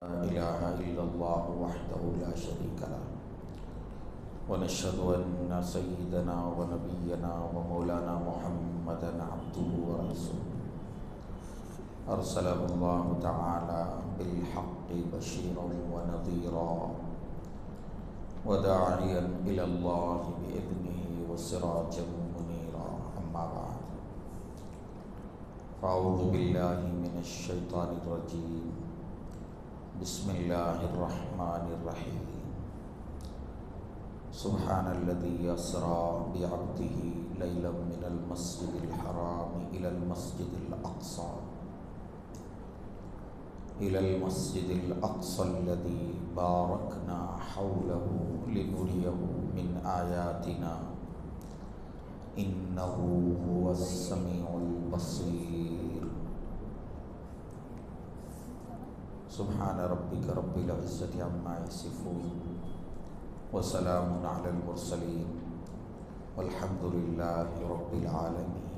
لا إله إلا الله وحده لا شريك له ونشهد أن سيدنا ونبينا ومولانا محمدا عبده ورسوله أرسله الله تعالى بالحق بشيرا ونذيرا وداعيا إلى الله بإذنه وسراجا منيرا أما بعد فأعوذ بالله من الشيطان الرجيم بسم الله الرحمن الرحيم سبحان الذي أسرى بعبده ليلا من المسجد الحرام إلى المسجد الأقصى الذي باركنا حوله لنريه من آياتنا إنه هو السميع البصير سبحان ربك رب العزة عما يصفون وسلام على المرسلين والحمد لله رب العالمين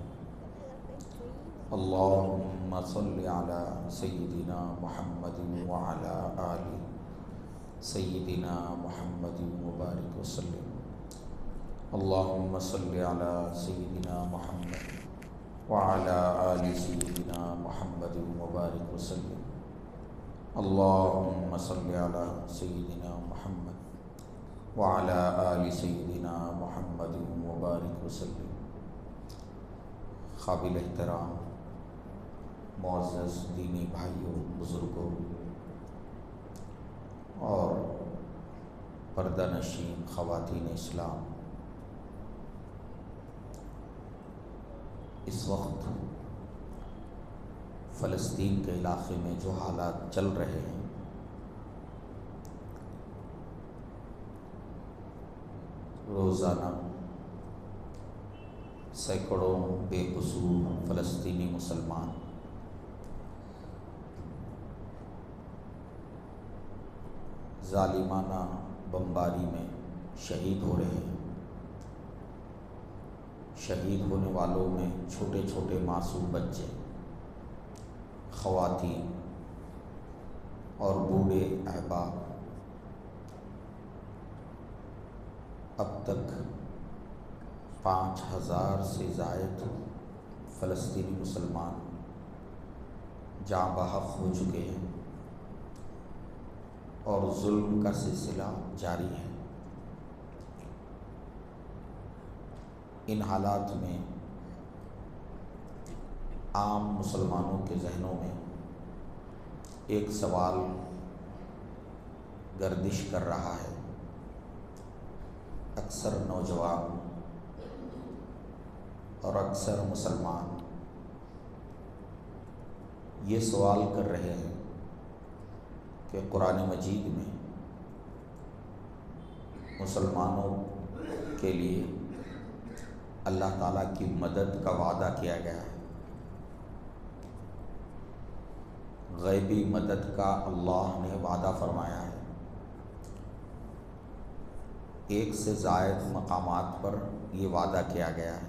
اللهم صل على سيدنا محمد وعلى آل سيدنا محمد وبارك وسلم اللهم صل على سيدنا محمد وعلى آل سيدنا محمد وبارك وسلم اللهم صل على سيدنا محمد وعلى آل سيدنا محمد وبارك وسلم قابل احترام معزز دینی بھائیوں، بزرگوں اور پردہ نشین خواتین اسلام، اس وقت فلسطین کے علاقے میں جو حالات چل رہے ہیں، روزانہ سینکڑوں بے قصور فلسطینی مسلمان ظالمانہ بمباری میں شہید ہو رہے ہیں۔ شہید ہونے والوں میں چھوٹے چھوٹے معصوم بچے، خواتین اور بوڑھے احباب۔ اب تک 5000 سے زائد فلسطینی مسلمان جاں بحق ہو چکے ہیں اور ظلم کا سلسلہ جاری ہے۔ ان حالات میں عام مسلمانوں کے ذہنوں میں ایک سوال گردش کر رہا ہے۔ اکثر نوجوان اور اکثر مسلمان یہ سوال کر رہے ہیں کہ قرآن مجید میں مسلمانوں کے لیے اللہ تعالیٰ کی مدد کا وعدہ کیا گیا ہے، غیبی مدد کا اللہ نے وعدہ فرمایا ہے۔ ایک سے زائد مقامات پر یہ وعدہ کیا گیا ہے،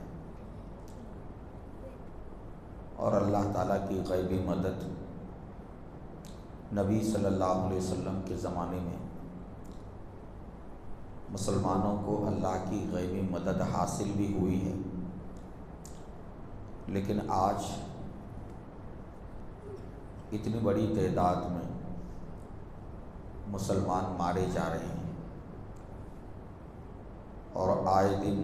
اور اللہ تعالیٰ کی غیبی مدد نبی صلی اللہ علیہ وسلم کے زمانے میں مسلمانوں کو اللہ کی غیبی مدد حاصل بھی ہوئی ہے، لیکن آج اتنی بڑی تعداد میں مسلمان مارے جا رہے ہیں، اور آئے دن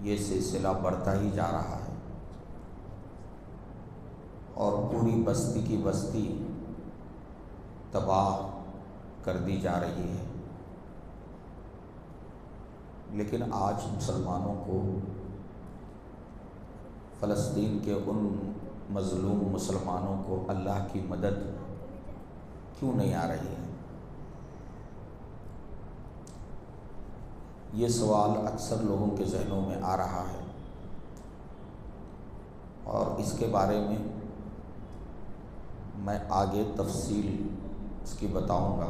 یہ سلسلہ بڑھتا ہی جا رہا ہے، اور پوری بستی کی بستی تباہ کر دی جا رہی ہے۔ لیکن آج مسلمانوں کو فلسطین کے ان مظلوم مسلمانوں کو اللہ کی مدد کیوں نہیں آ رہی ہے؟ یہ سوال اکثر لوگوں کے ذہنوں میں آ رہا ہے، اور اس کے بارے میں میں آگے تفصیل اس کی بتاؤں گا،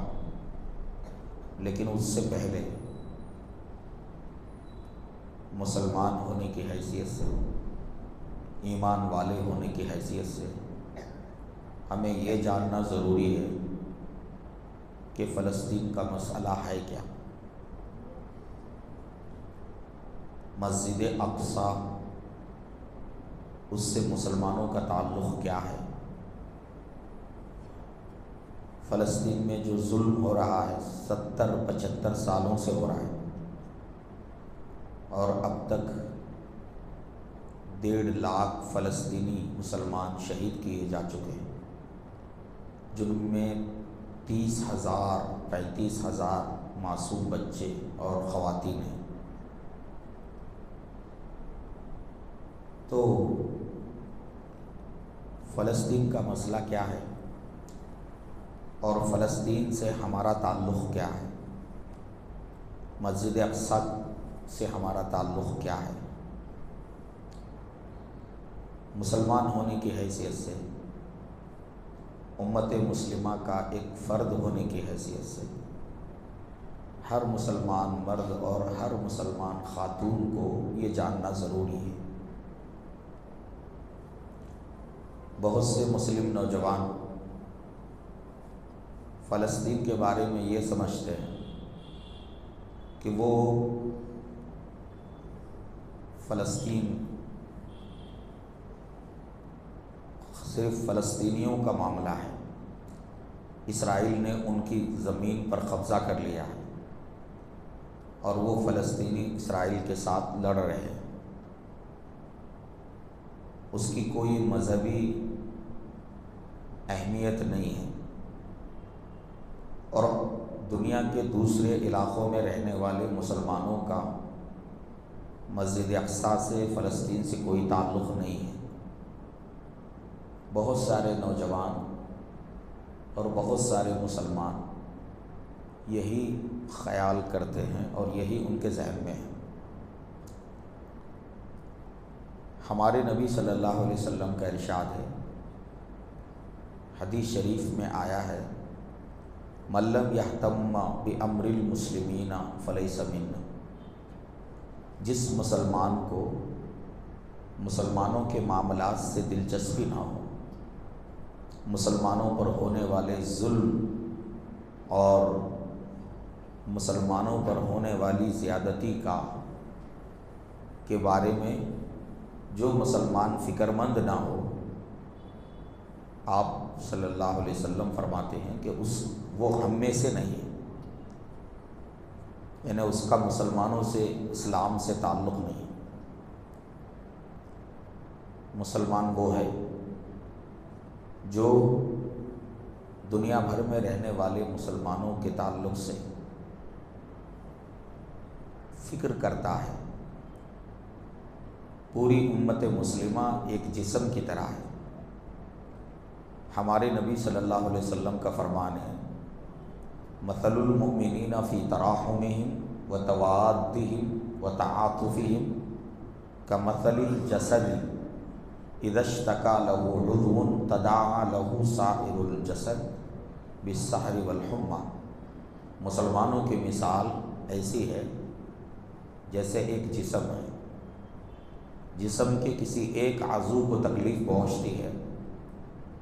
لیکن اس سے پہلے مسلمان ہونے کی حیثیت سے، ایمان والے ہونے کی حیثیت سے ہمیں یہ جاننا ضروری ہے کہ فلسطین کا مسئلہ ہے کیا، مسجد اقصی اس سے مسلمانوں کا تعلق کیا ہے، فلسطین میں جو ظلم ہو رہا ہے 70-75 سالوں سے ہو رہا ہے، اور اب تک 1.5 لاکھ فلسطینی مسلمان شہید کیے جا چکے ہیں، جن میں 30,000-35,000 معصوم بچے اور خواتین ہیں۔ تو فلسطین کا مسئلہ کیا ہے اور فلسطین سے ہمارا تعلق کیا ہے، مسجد اقصی سے ہمارا تعلق کیا ہے، مسلمان ہونے کی حیثیت سے، امت مسلمہ کا ایک فرد ہونے کی حیثیت سے ہر مسلمان مرد اور ہر مسلمان خاتون کو یہ جاننا ضروری ہے۔ بہت سے مسلم نوجوان فلسطین کے بارے میں یہ سمجھتے ہیں کہ وہ فلسطین صرف فلسطینیوں کا معاملہ ہے، اسرائیل نے ان کی زمین پر قبضہ کر لیا ہے اور وہ فلسطینی اسرائیل کے ساتھ لڑ رہے ہیں، اس کی کوئی مذہبی اہمیت نہیں ہے، اور دنیا کے دوسرے علاقوں میں رہنے والے مسلمانوں کا مسجد اقصی سے فلسطین سے کوئی تعلق نہیں ہے۔ بہت سارے نوجوان اور بہت سارے مسلمان یہی خیال کرتے ہیں اور یہی ان کے ذہن میں ہے۔ ہمارے نبی صلی اللہ علیہ وسلم کا ارشاد ہے، حدیث شریف میں آیا ہے، من لم یہتم بامر المسلمین فلیس منا، جس مسلمان کو مسلمانوں کے معاملات سے دلچسپی نہ ہو، مسلمانوں پر ہونے والے ظلم اور مسلمانوں پر ہونے والی زیادتی کے بارے میں جو مسلمان فکر مند نہ ہو، آپ صلی اللہ علیہ وسلم فرماتے ہیں کہ وہ ہم میں سے نہیں ہے، یعنی اس کا مسلمانوں سے، اسلام سے تعلق نہیں۔ مسلمان وہ ہے جو دنیا بھر میں رہنے والے مسلمانوں کے تعلق سے فکر کرتا ہے۔ پوری امت مسلمہ ایک جسم کی طرح ہے۔ ہمارے نبی صلی اللہ علیہ وسلم کا فرمان ہے، مثل المؤمنین فی تراحمہم وتوادہم وتعاطفہم کمثل الجسد اذا اشتکا لہ عضو تداعی لہ سائر الجسد بالسہر والحمى۔ مسلمانوں کی مثال ایسی ہے جیسے ایک جسم ہے، جسم کے کسی ایک عضو کو تکلیف پہنچتی ہے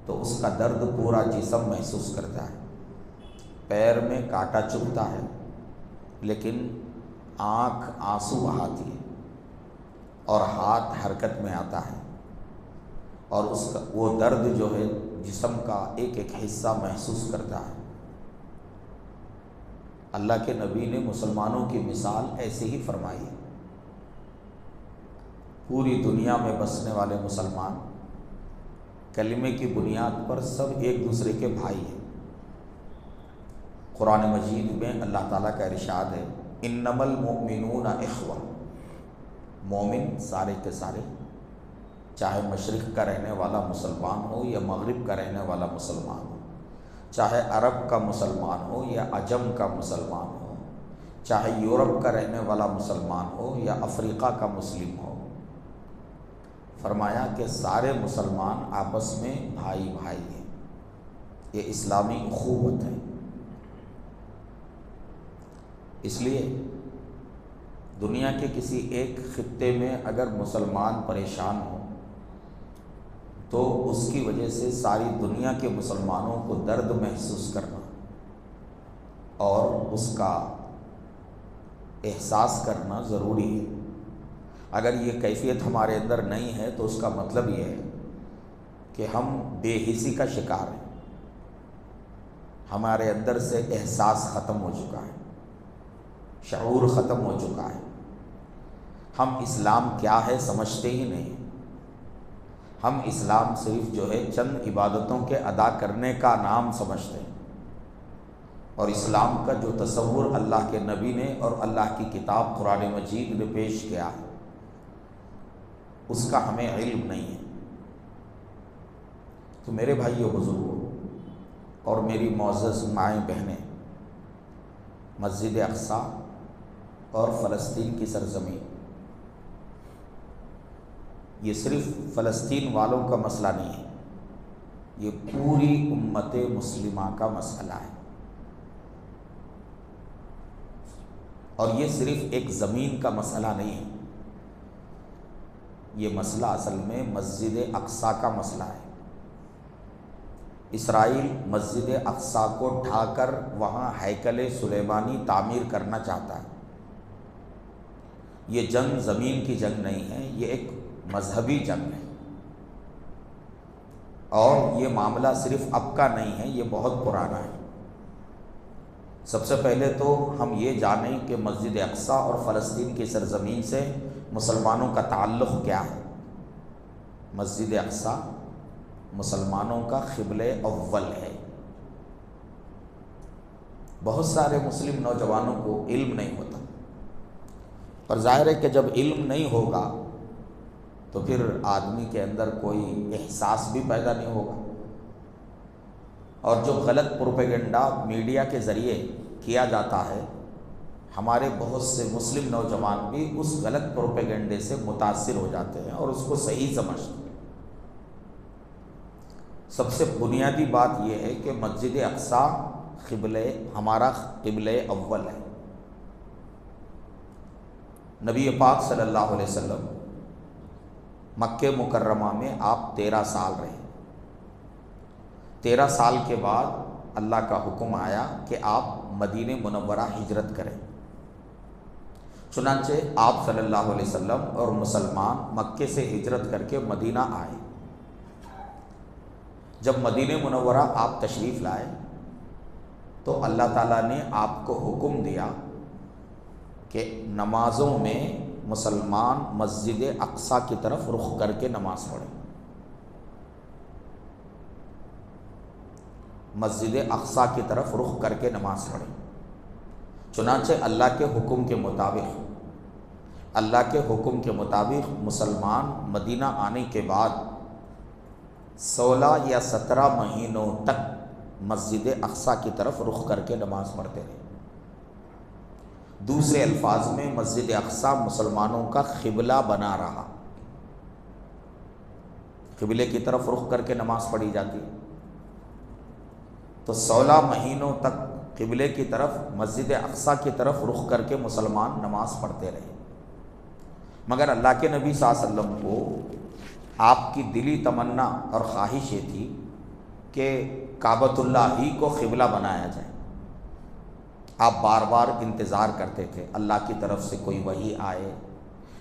تو اس کا درد پورا جسم محسوس کرتا ہے۔ پیر میں کانٹا چبھتا ہے لیکن آنکھ آنسو بہاتی ہے، اور ہاتھ حرکت میں آتا ہے، اور وہ درد جو ہے جسم کا ایک ایک حصہ محسوس کرتا ہے۔ اللہ کے نبی نے مسلمانوں کی مثال ایسے ہی فرمائی ہے۔ پوری دنیا میں بسنے والے مسلمان کلمے کی بنیاد پر سب ایک دوسرے کے بھائی ہیں۔ قرآن مجید میں اللہ تعالیٰ کا ارشاد ہے، انما المؤمنون اخوہ، مومن سارے کے سارے، چاہے مشرق کا رہنے والا مسلمان ہو یا مغرب کا رہنے والا مسلمان ہو، چاہے عرب کا مسلمان ہو یا عجم کا مسلمان ہو، چاہے یورپ کا رہنے والا مسلمان ہو یا افریقہ کا مسلم ہو، فرمایا کہ سارے مسلمان آپس میں بھائی بھائی ہیں۔ یہ اسلامی اخوت ہے۔ اس لیے دنیا کے کسی ایک خطے میں اگر مسلمان پریشان ہو تو اس کی وجہ سے ساری دنیا کے مسلمانوں کو درد محسوس کرنا، اس کا احساس کرنا ضروری ہے۔ اگر یہ کیفیت ہمارے اندر نہیں ہے تو اس کا مطلب یہ ہے کہ ہم بے حسی کا شکار ہیں، ہمارے اندر سے احساس ختم ہو چکا ہے، شعور ختم ہو چکا ہے، ہم اسلام کیا ہے سمجھتے ہی نہیں۔ ہم اسلام صرف جو ہے چند عبادتوں کے ادا کرنے کا نام سمجھتے ہیں، اور اسلام کا جو تصور اللہ کے نبی نے اور اللہ کی کتاب قرآن مجید نے پیش کیا ہے اس کا ہمیں علم نہیں ہے۔ تو میرے بھائیو بزرگوں اور میری معزز مائیں بہنیں، مسجد اقصی اور فلسطین کی سرزمین، یہ صرف فلسطین والوں کا مسئلہ نہیں ہے، یہ پوری امت مسلمہ کا مسئلہ ہے۔ اور یہ صرف ایک زمین کا مسئلہ نہیں ہے، یہ مسئلہ اصل میں مسجد اقصی کا مسئلہ ہے۔ اسرائیل مسجد اقصی کو ڈھا کر وہاں ہیکل سلیمانی تعمیر کرنا چاہتا ہے۔ یہ جنگ زمین کی جنگ نہیں ہے، یہ ایک مذہبی جنگ ہے، اور یہ معاملہ صرف اب کا نہیں ہے، یہ بہت پرانا ہے۔ سب سے پہلے تو ہم یہ جانیں کہ مسجد اقصی اور فلسطین کی سرزمین سے مسلمانوں کا تعلق کیا ہے۔ مسجد اقصی مسلمانوں کا قبلہ اول ہے۔ بہت سارے مسلم نوجوانوں کو علم نہیں ہوتا، اور ظاہر ہے کہ جب علم نہیں ہوگا تو پھر آدمی کے اندر کوئی احساس بھی پیدا نہیں ہوگا، اور جو غلط پروپیگنڈا میڈیا کے ذریعے کیا جاتا ہے، ہمارے بہت سے مسلم نوجوان بھی اس غلط پروپیگنڈے سے متاثر ہو جاتے ہیں اور اس کو صحیح سمجھتے ہیں۔ سب سے بنیادی بات یہ ہے کہ مسجد اقصی ہمارا قبلہ اول ہے۔ نبی پاک صلی اللہ علیہ وسلم مکہ مکرمہ میں آپ 13 سال رہے۔ 13 سال کے بعد اللہ کا حکم آیا کہ آپ مدینہ منورہ ہجرت کریں۔ چنانچہ آپ صلی اللہ علیہ وسلم اور مسلمان مکے سے ہجرت کر کے مدینہ آئے۔ جب مدینہ منورہ آپ تشریف لائے تو اللہ تعالیٰ نے آپ کو حکم دیا کہ نمازوں میں مسلمان مسجد اقصی کی طرف رخ کر کے نماز پڑھیں۔ مسجد اقصی کی طرف رخ کر کے نماز پڑھیں۔ چنانچہ اللہ کے حکم کے مطابق مسلمان مدینہ آنے کے بعد 16 یا 17 مہینوں تک مسجد اقصی کی طرف رخ کر کے نماز پڑھتے رہے۔ دوسرے الفاظ میں مسجد اقصی مسلمانوں کا قبلہ بنا رہا، قبلے کی طرف رخ کر کے نماز پڑھی جاتی ہے۔ تو 16 مہینوں تک قبلے کی طرف مسجد اقصی کی طرف رخ کر کے مسلمان نماز پڑھتے رہے، مگر اللہ کے نبی صلی اللہ علیہ وسلم کو آپ کی دلی تمنا اور خواہش یہ تھی کہ کعبۃ اللہ ہی کو قبلہ بنایا جائے۔ آپ بار بار انتظار کرتے تھے اللہ کی طرف سے کوئی وحی آئے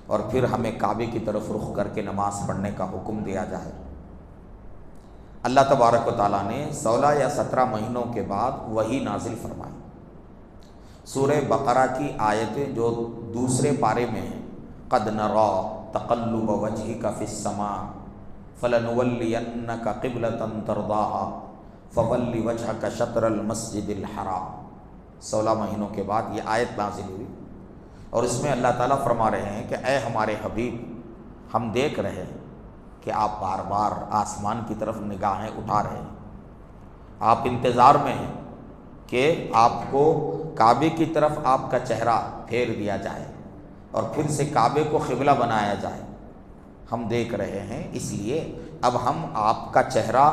اور پھر ہمیں کعبے کی طرف رخ کر کے نماز پڑھنے کا حکم دیا جائے۔ اللہ تبارک و تعالیٰ نے 16 یا 17 مہینوں کے بعد وحی نازل فرمائی۔ سورہ بقرہ کی آیتیں جو دوسرے پارے میں ہیں، قد نرا تقلب وجهك في السماء فلنولينك قبلة ترضاها فول وجهك شطر المسجد الحرام، 16 مہینوں کے بعد یہ آیت نازل ہوئی، اور اس میں اللہ تعالیٰ فرما رہے ہیں کہ اے ہمارے حبیب، ہم دیکھ رہے ہیں کہ آپ بار بار آسمان کی طرف نگاہیں اٹھا رہے ہیں، آپ انتظار میں ہیں کہ آپ کو کعبے کی طرف آپ کا چہرہ پھیر دیا جائے اور پھر سے کعبے کو قبلہ بنایا جائے۔ ہم دیکھ رہے ہیں، اس لیے اب ہم آپ کا چہرہ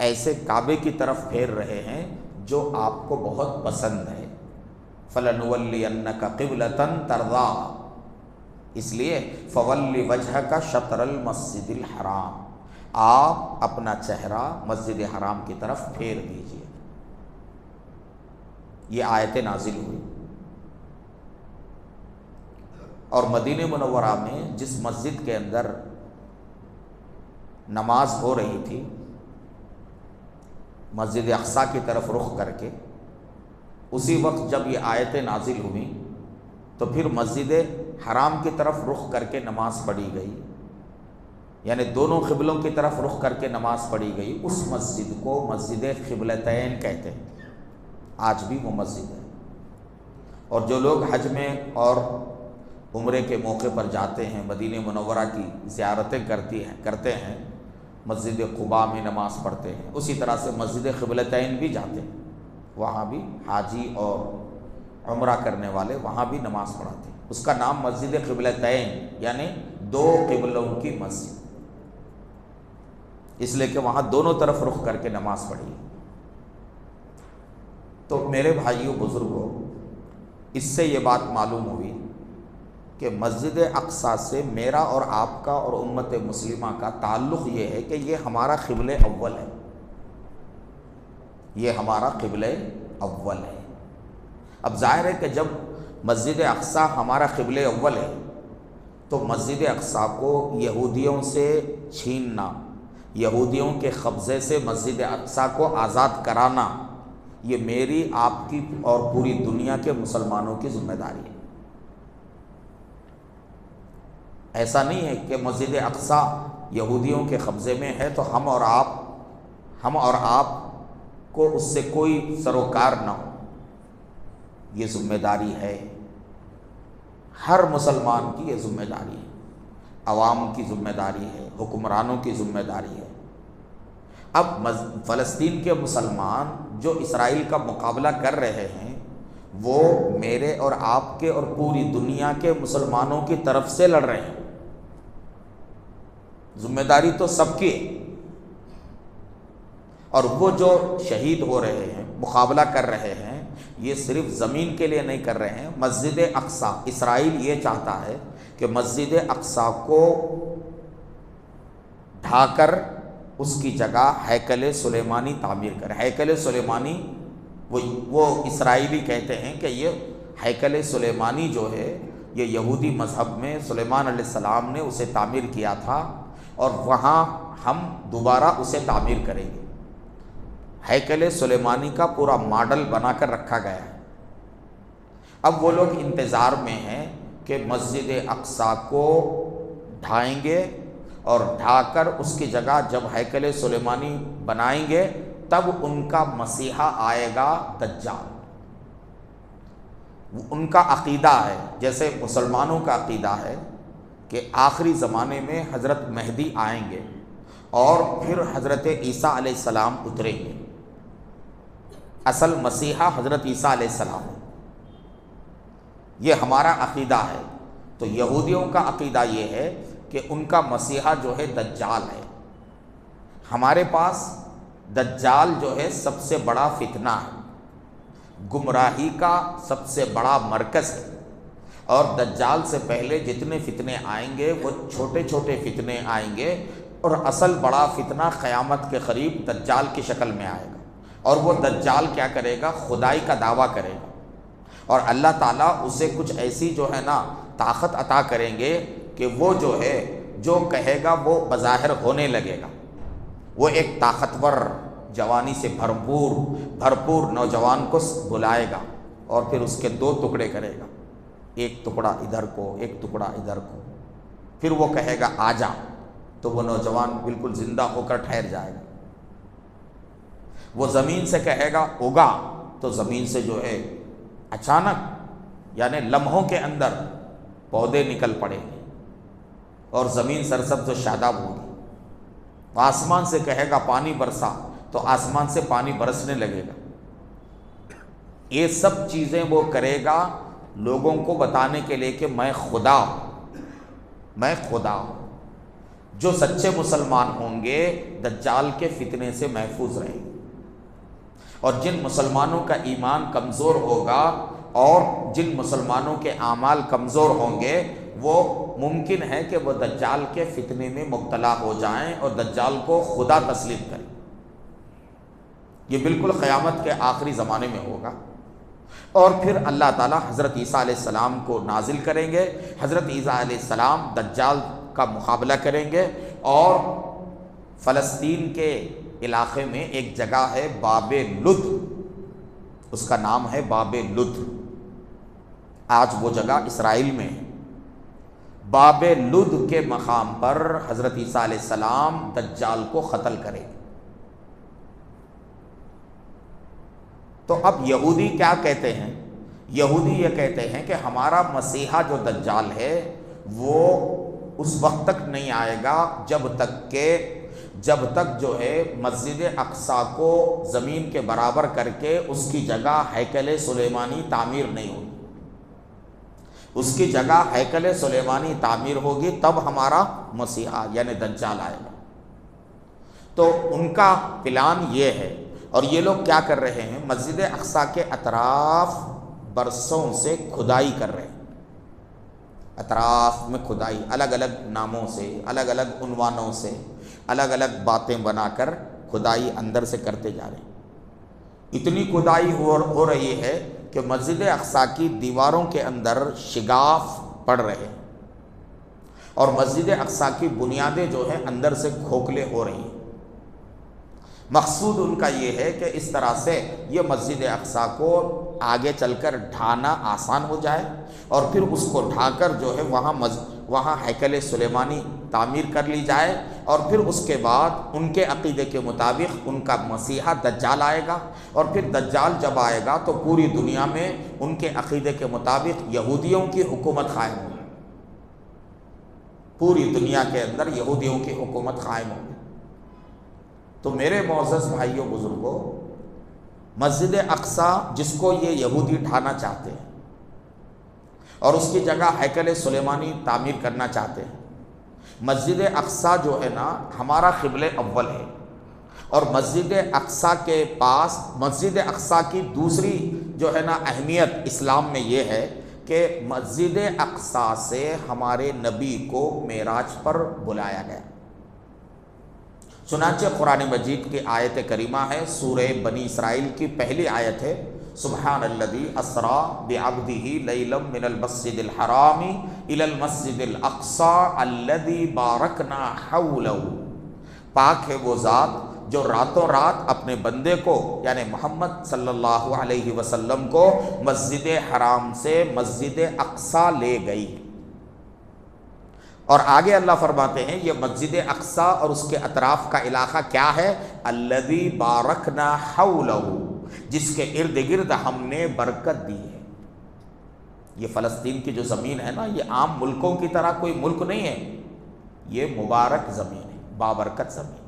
ایسے کعبے کی طرف پھیر رہے ہیں جو آپ کو بہت پسند ہے۔ فَلَنُوَلِّيَنَّكَ قِبْلَةً تَرْضَاهَا، اس لیے فَوَلِّ وَجْهَكَ شَطْرَ الْمَسْجِدِ الْحَرَامِ، آپ اپنا چہرہ مسجد حرام کی طرف پھیر دیجئے۔ یہ آیتیں نازل ہوئی، اور مدینہ منورہ میں جس مسجد کے اندر نماز ہو رہی تھی، مسجد اقصیٰ کی طرف رخ کر کے، اسی وقت جب یہ آیتیں نازل ہوئیں تو پھر مسجد حرام کی طرف رخ کر کے نماز پڑھی گئی، یعنی دونوں قبلوں کی طرف رخ کر کے نماز پڑھی گئی۔ اس مسجد کو مسجد قبلتین کہتے ہیں، آج بھی وہ مسجد ہے۔ اور جو لوگ حج میں اور عمرے کے موقع پر جاتے ہیں، مدینہ منورہ کی زیارتیں کرتے ہیں، مسجد قباء میں نماز پڑھتے ہیں، اسی طرح سے مسجد قبلتین بھی جاتے ہیں، وہاں بھی حاجی اور عمرہ کرنے والے وہاں بھی نماز پڑھاتے ہیں۔ اس کا نام مسجد قبلتین یعنی دو قبلوں کی مسجد، اس لیے کہ وہاں دونوں طرف رخ کر کے نماز پڑھی۔ تو میرے بھائیوں بزرگوں، اس سے یہ بات معلوم ہوئی کہ مسجد اقصیٰ سے میرا اور آپ کا اور امت مسلمہ کا تعلق یہ ہے کہ یہ ہمارا قبلہ اول ہے، یہ ہمارا قبلہ اول ہے۔ اب ظاہر ہے کہ جب مسجد اقصیٰ ہمارا قبلہ اول ہے تو مسجد اقصیٰ کو یہودیوں سے چھیننا، یہودیوں کے قبضے سے مسجد اقصیٰ کو آزاد کرانا، یہ میری، آپ کی اور پوری دنیا کے مسلمانوں کی ذمہ داری ہے۔ ایسا نہیں ہے کہ مسجد اقصیٰ یہودیوں کے قبضے میں ہے تو ہم اور آپ کو اس سے کوئی سروکار نہ ہو، یہ ذمہ داری ہے، ہر مسلمان کی یہ ذمہ داری ہے، عوام کی ذمہ داری ہے، حکمرانوں کی ذمہ داری ہے۔ اب فلسطین کے مسلمان جو اسرائیل کا مقابلہ کر رہے ہیں، وہ میرے اور آپ کے اور پوری دنیا کے مسلمانوں کی طرف سے لڑ رہے ہیں، ذمہ داری تو سب کی ہے۔ اور وہ جو شہید ہو رہے ہیں، مقابلہ کر رہے ہیں، یہ صرف زمین کے لیے نہیں کر رہے ہیں۔ مسجد اقصیٰ، اسرائیل یہ چاہتا ہے کہ مسجد اقصیٰ کو ڈھا کر اس کی جگہ ہیکل سلیمانی تعمیر کرے۔ ہیکل سلیمانی وہ اسرائیلی کہتے ہیں کہ یہ ہیکل سلیمانی جو ہے یہ یہودی مذہب میں سلیمان علیہ السلام نے اسے تعمیر کیا تھا، اور وہاں ہم دوبارہ اسے تعمیر کریں گے۔ ہیکل سلیمانی کا پورا ماڈل بنا کر رکھا گیا ہے۔ اب وہ لوگ انتظار میں ہیں کہ مسجد اقصیٰ کو ڈھائیں گے، اور ڈھا کر اس کی جگہ جب ہیکل سلیمانی بنائیں گے تب ان کا مسیحا آئے گا دجال۔ ان کا عقیدہ ہے، جیسے مسلمانوں کا عقیدہ ہے کہ آخری زمانے میں حضرت مہدی آئیں گے اور پھر حضرت عیسیٰ علیہ السلام اتریں گے۔ اصل مسیحا حضرت عیسیٰ علیہ السلام ہے، یہ ہمارا عقیدہ ہے۔ تو یہودیوں کا عقیدہ یہ ہے کہ ان کا مسیحا جو ہے دجال ہے۔ ہمارے پاس دجال جو ہے سب سے بڑا فتنہ ہے، گمراہی کا سب سے بڑا مرکز ہے، اور دجال سے پہلے جتنے فتنے آئیں گے وہ چھوٹے چھوٹے فتنے آئیں گے، اور اصل بڑا فتنہ قیامت کے قریب دجال کی شکل میں آئے گا۔ اور وہ دجال کیا کرے گا؟ خدائی کا دعویٰ کرے گا، اور اللہ تعالیٰ اسے کچھ ایسی جو ہے نا طاقت عطا کریں گے کہ وہ جو ہے جو کہے گا وہ بظاہر ہونے لگے گا۔ وہ ایک طاقتور، جوانی سے بھرپور نوجوان کو بلائے گا، اور پھر اس کے دو ٹکڑے کرے گا، ایک ٹکڑا ادھر کو، ایک ٹکڑا ادھر کو، پھر وہ کہے گا آ جا، تو وہ نوجوان بالکل زندہ ہو کر ٹھہر جائے گا۔ وہ زمین سے کہے گا اگا، تو زمین سے جو ہے اچانک یعنی لمحوں کے اندر پودے نکل پڑیں گے، اور زمین سرسبز و شاداب ہوگی۔ آسمان سے کہے گا پانی برسا، تو آسمان سے پانی برسنے لگے گا۔ یہ سب چیزیں وہ کرے گا لوگوں کو بتانے کے لیے کہ میں خدا ہوں، میں خدا ہوں۔ جو سچے مسلمان ہوں گے دجال کے فتنے سے محفوظ رہیں گے، اور جن مسلمانوں کا ایمان کمزور ہوگا اور جن مسلمانوں کے اعمال کمزور ہوں گے، وہ ممکن ہے کہ وہ دجال کے فتنے میں مبتلا ہو جائیں اور دجال کو خدا تسلیم کریں۔ یہ بالکل قیامت کے آخری زمانے میں ہوگا۔ اور پھر اللہ تعالیٰ حضرت عیسیٰ علیہ السلام کو نازل کریں گے. حضرت عیسیٰ علیہ السلام دجال کا مقابلہ کریں گے. اور فلسطین کے علاقے میں ایک جگہ ہے باب لد، اس کا نام ہے باب لد. آج وہ جگہ اسرائیل میں ہے. باب لد کے مقام پر حضرت عیسیٰ علیہ السلام دجال کو قتل کریں گے. تو اب یہودی کیا کہتے ہیں؟ یہودی یہ کہتے ہیں کہ ہمارا مسیحا جو دجال ہے وہ اس وقت تک نہیں آئے گا جب تک جو ہے مسجد اقصیٰ کو زمین کے برابر کر کے اس کی جگہ ہیکل سلیمانی تعمیر نہیں ہوگی. اس کی جگہ ہیکل سلیمانی تعمیر ہوگی تب ہمارا مسیحا یعنی دجال آئے گا. تو ان کا پلان یہ ہے. اور یہ لوگ کیا کر رہے ہیں؟ مسجد اقصیٰ کے اطراف برسوں سے کھدائی کر رہے ہیں. اطراف میں کھدائی الگ الگ ناموں سے، الگ الگ عنوانوں سے، الگ الگ باتیں بنا کر کھدائی اندر سے کرتے جا رہے ہیں. اتنی کھدائی ہو رہی ہے کہ مسجد اقصیٰ کی دیواروں کے اندر شگاف پڑ رہے ہیں اور مسجد اقصیٰ کی بنیادیں جو ہیں اندر سے کھوکھلے ہو رہی ہیں. مقصود ان کا یہ ہے کہ اس طرح سے یہ مسجد اقصیٰ کو آگے چل کر ڈھانا آسان ہو جائے اور پھر اس کو ڈھا کر جو ہے وہاں ہیکل سلیمانی تعمیر کر لی جائے. اور پھر اس کے بعد ان کے عقیدے کے مطابق ان کا مسیحا دجال آئے گا. اور پھر دجال جب آئے گا تو پوری دنیا میں ان کے عقیدے کے مطابق یہودیوں کی حکومت قائم ہوگی. پوری دنیا کے اندر یہودیوں کی حکومت قائم ہوگی. تو میرے معزز بھائیوں بزرگوں، مسجد اقصیٰ جس کو یہ یہودی ڈھانا چاہتے ہیں اور اس کی جگہ ہیکل سلیمانی تعمیر کرنا چاہتے ہیں، مسجد اقصیٰ جو ہے نا ہمارا قبلہ اول ہے. اور مسجد اقصیٰ کے پاس مسجد اقصیٰ کی دوسری جو ہے نا اہمیت اسلام میں یہ ہے کہ مسجد اقصیٰ سے ہمارے نبی کو معراج پر بلایا گیا. چنانچہ قرآن مجید کی آیت کریمہ ہے، سورہ بنی اسرائیل کی پہلی آیت ہے، سبحان الذی اسریٰ بعبدہ لیلا من المسجد الحرام الی المسجد الاقصی الذی بارکنا حولہ. پاک ہے وہ ذات جو راتوں رات اپنے بندے کو یعنی محمد صلی اللہ علیہ وسلم کو مسجد حرام سے مسجد اقصیٰ لے گئی. اور آگے اللہ فرماتے ہیں یہ مسجد اقصیٰ اور اس کے اطراف کا علاقہ کیا ہے؟ الذی بارکنا حولہ، جس کے ارد گرد ہم نے برکت دی ہے. یہ فلسطین کی جو زمین ہے نا، یہ عام ملکوں کی طرح کوئی ملک نہیں ہے، یہ مبارک زمین ہے، بابرکت زمین.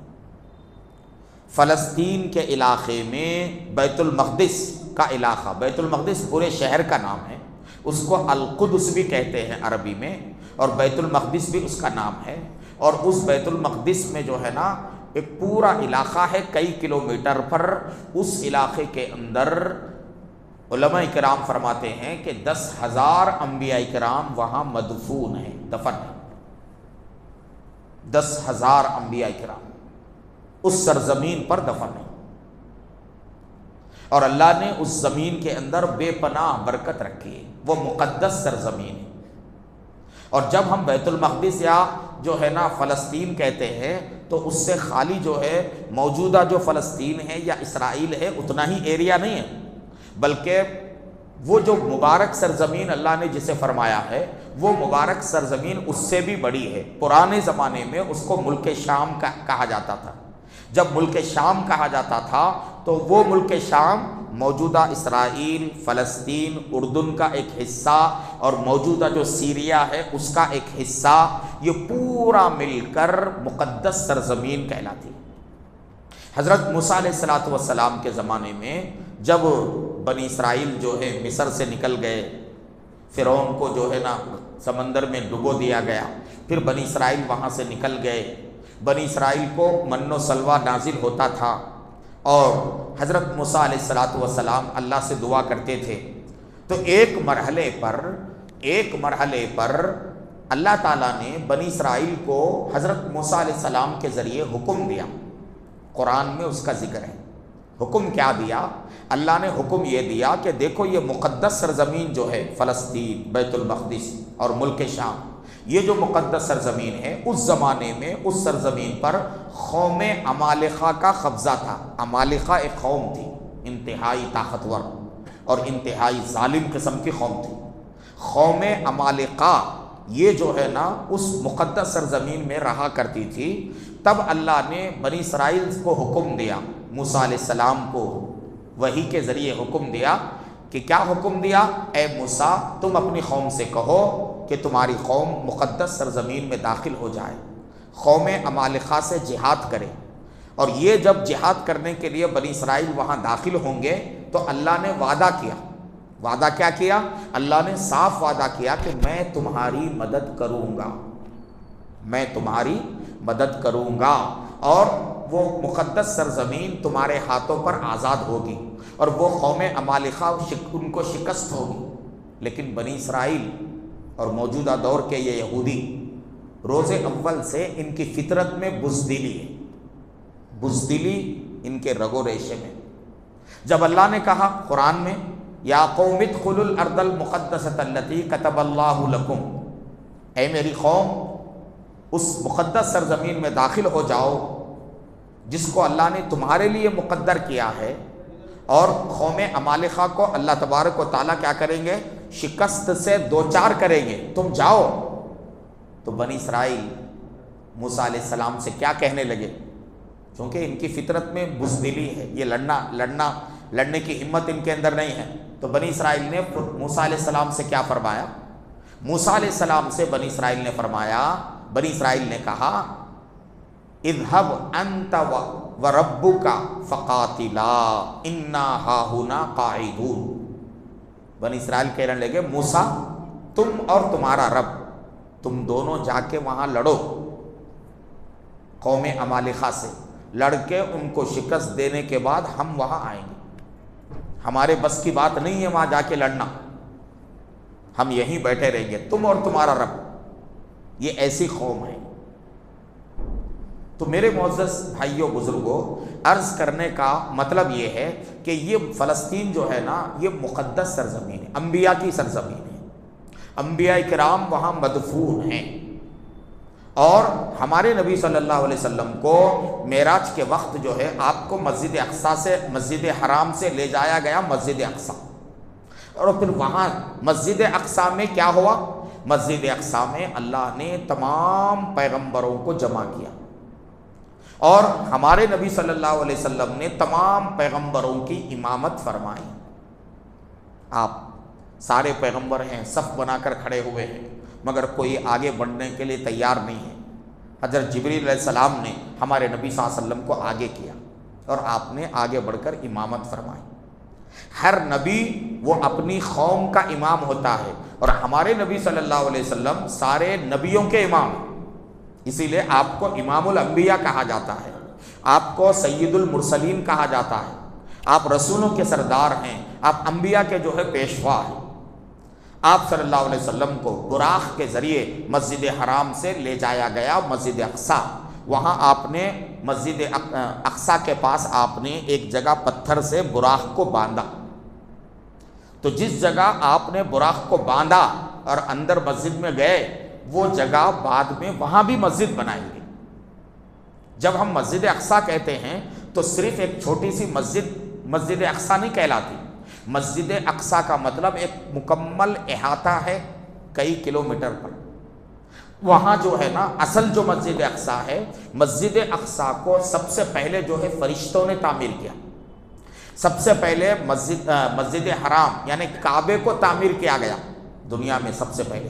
فلسطین کے علاقے میں بیت المقدس کا علاقہ، بیت المقدس پورے شہر کا نام ہے، اس کو القدس بھی کہتے ہیں عربی میں، اور بیت المقدس بھی اس کا نام ہے. اور اس بیت المقدس میں جو ہے نا ایک پورا علاقہ ہے کئی کلومیٹر پر. اس علاقے کے اندر علماء کرام فرماتے ہیں کہ 10,000 انبیاء کرام وہاں مدفون ہیں، دفن ہیں. 10,000 انبیاء کرام اس سرزمین پر دفن ہیں. اور اللہ نے اس زمین کے اندر بے پناہ برکت رکھی ہے، وہ مقدس سرزمین ہے. اور جب ہم بیت المقدس یا جو ہے نا فلسطین کہتے ہیں تو اس سے خالی جو ہے موجودہ جو فلسطین ہے یا اسرائیل ہے اتنا ہی ایریا نہیں ہے، بلکہ وہ جو مبارک سرزمین اللہ نے جسے فرمایا ہے وہ مبارک سرزمین اس سے بھی بڑی ہے. پرانے زمانے میں اس کو ملک شام کہا جاتا تھا. جب ملک شام کہا جاتا تھا تو وہ ملک شام موجودہ اسرائیل، فلسطین، اردن کا ایک حصہ اور موجودہ جو سیریا ہے اس کا ایک حصہ، یہ پورا مل کر مقدس سرزمین کہلاتی. حضرت موسیٰ علیہ السلام کے زمانے میں جب بنی اسرائیل جو ہے مصر سے نکل گئے، فرعون کو جو ہے نا سمندر میں ڈبو دیا گیا، پھر بنی اسرائیل وہاں سے نکل گئے. بنی اسرائیل کو من و سلوہ نازل ہوتا تھا اور حضرت موسیٰ علیہ السلام اللہ سے دعا کرتے تھے. تو ایک مرحلے پر اللہ تعالیٰ نے بنی اسرائیل کو حضرت موسیٰ علیہ السلام کے ذریعے حکم دیا. قرآن میں اس کا ذکر ہے. حکم کیا دیا؟ اللہ نے حکم یہ دیا کہ دیکھو یہ مقدس سرزمین جو ہے فلسطین، بیت المقدس اور ملک شام، یہ جو مقدس سرزمین ہے، اس زمانے میں اس سرزمین پر قوم عمالقہ کا قبضہ تھا۔ عمالقہ ایک قوم تھی، انتہائی طاقتور اور انتہائی ظالم قسم کی قوم تھی۔ قوم عمالقہ یہ جو ہے نا اس مقدس سرزمین میں رہا کرتی تھی۔ تب اللہ نے بنی اسرائیل کو حکم دیا، موسیٰ علیہ السلام کو وحی کے ذریعے حکم دیا کہ کیا حکم دیا؟ اے موسیٰ، تم اپنی قوم سے کہو کہ تمہاری قوم مقدس سرزمین میں داخل ہو جائے، قوم عمالقہ سے جہاد کرے۔ اور یہ جب جہاد کرنے کے لیے بنی اسرائیل وہاں داخل ہوں گے تو اللہ نے وعدہ کیا۔ وعدہ کیا کیا؟ اللہ نے صاف وعدہ کیا کہ میں تمہاری مدد کروں گا، میں تمہاری مدد کروں گا، اور وہ مقدس سرزمین تمہارے ہاتھوں پر آزاد ہوگی، اور وہ قوم عمالقہ ان کو شکست ہوگی۔ لیکن بنی اسرائیل اور موجودہ دور کے یہ یہودی روز اول سے ان کی فطرت میں بزدلی ہے، بزدلی ان کے رگ و ریشے میں۔ جب اللہ نے کہا قرآن میں یا قوم ادخلوا الارض المقدسۃ التی کتب اللہ لکم، اے میری قوم اس مقدس سرزمین میں داخل ہو جاؤ جس کو اللہ نے تمہارے لیے مقدر کیا ہے، اور قوم عمالقہ کو اللہ تبارک و تعالیٰ کیا کریں گے؟ شکست سے دوچار کریں گے، تم جاؤ۔ تو بنی اسرائیل موسیٰ علیہ السلام سے کیا کہنے لگے؟ کیونکہ ان کی فطرت میں بزدلی ہے، یہ لڑنے کی ہمت ان کے اندر نہیں ہے۔ تو بنی اسرائیل نے موسیٰ علیہ السلام سے کیا فرمایا؟ موسیٰ علیہ السلام سے بنی اسرائیل نے فرمایا، بنی اسرائیل نے کہا اذهب انت وربک فقاتلا انا ہاہنا قاعدون۔ بنی اسرائیل کہنے لگے موسیٰ تم اور تمہارا رب، تم دونوں جا کے وہاں لڑو قوم عمالقہ سے، لڑ کے ان کو شکست دینے کے بعد ہم وہاں آئیں گے۔ ہمارے بس کی بات نہیں ہے وہاں جا کے لڑنا، ہم یہیں بیٹھے رہیں گے، تم اور تمہارا رب۔ یہ ایسی قوم ہے۔ تو میرے معزز بھائیوں بزرگوں، عرض کرنے کا مطلب یہ ہے کہ یہ فلسطین جو ہے نا یہ مقدس سرزمین ہے، انبیاء کی سرزمین ہے، انبیاء کرام وہاں مدفون ہیں۔ اور ہمارے نبی صلی اللہ علیہ وسلم کو معراج کے وقت جو ہے آپ کو مسجد اقصیٰ سے، مسجد حرام سے لے جایا گیا مسجد اقصیٰ، اور پھر وہاں مسجد اقصیٰ میں کیا ہوا؟ مسجد اقصیٰ میں اللہ نے تمام پیغمبروں کو جمع کیا، اور ہمارے نبی صلی اللہ علیہ وسلم نے تمام پیغمبروں کی امامت فرمائی۔ آپ سارے پیغمبر ہیں، صف بنا کر کھڑے ہوئے ہیں، مگر کوئی آگے بڑھنے کے لیے تیار نہیں ہے۔ حضرت جبریل علیہ السلام نے ہمارے نبی صلی اللہ علیہ وسلم کو آگے کیا، اور آپ نے آگے بڑھ کر امامت فرمائی۔ ہر نبی وہ اپنی قوم کا امام ہوتا ہے، اور ہمارے نبی صلی اللہ علیہ وسلم سارے نبیوں کے امام ہیں، اسی لیے آپ کو امام الانبیاء کہا جاتا ہے، آپ کو سید المرسلین کہا جاتا ہے، آپ رسولوں کے سردار ہیں، آپ انبیاء کے جو ہے پیشوا ہیں۔ آپ صلی اللہ علیہ وسلم کو براق کے ذریعے مسجد حرام سے لے جایا گیا مسجد اقصیٰ۔ وہاں آپ نے مسجد اقصیٰ کے پاس آپ نے ایک جگہ پتھر سے براق کو باندھا، تو جس جگہ آپ نے براق کو باندھا اور اندر مسجد میں گئے، وہ جگہ بعد میں وہاں بھی مسجد بنائی گئی۔ جب ہم مسجد اقصیٰ کہتے ہیں تو صرف ایک چھوٹی سی مسجد اقصیٰ نہیں کہلاتی، مسجد اقصیٰ کا مطلب ایک مکمل احاطہ ہے کئی کلومیٹر پر۔ وہاں جو ہے نا اصل جو مسجد اقصیٰ ہے، مسجد اقصیٰ کو سب سے پہلے جو ہے فرشتوں نے تعمیر کیا۔ سب سے پہلے مسجد حرام یعنی کعبے کو تعمیر کیا گیا دنیا میں، سب سے پہلے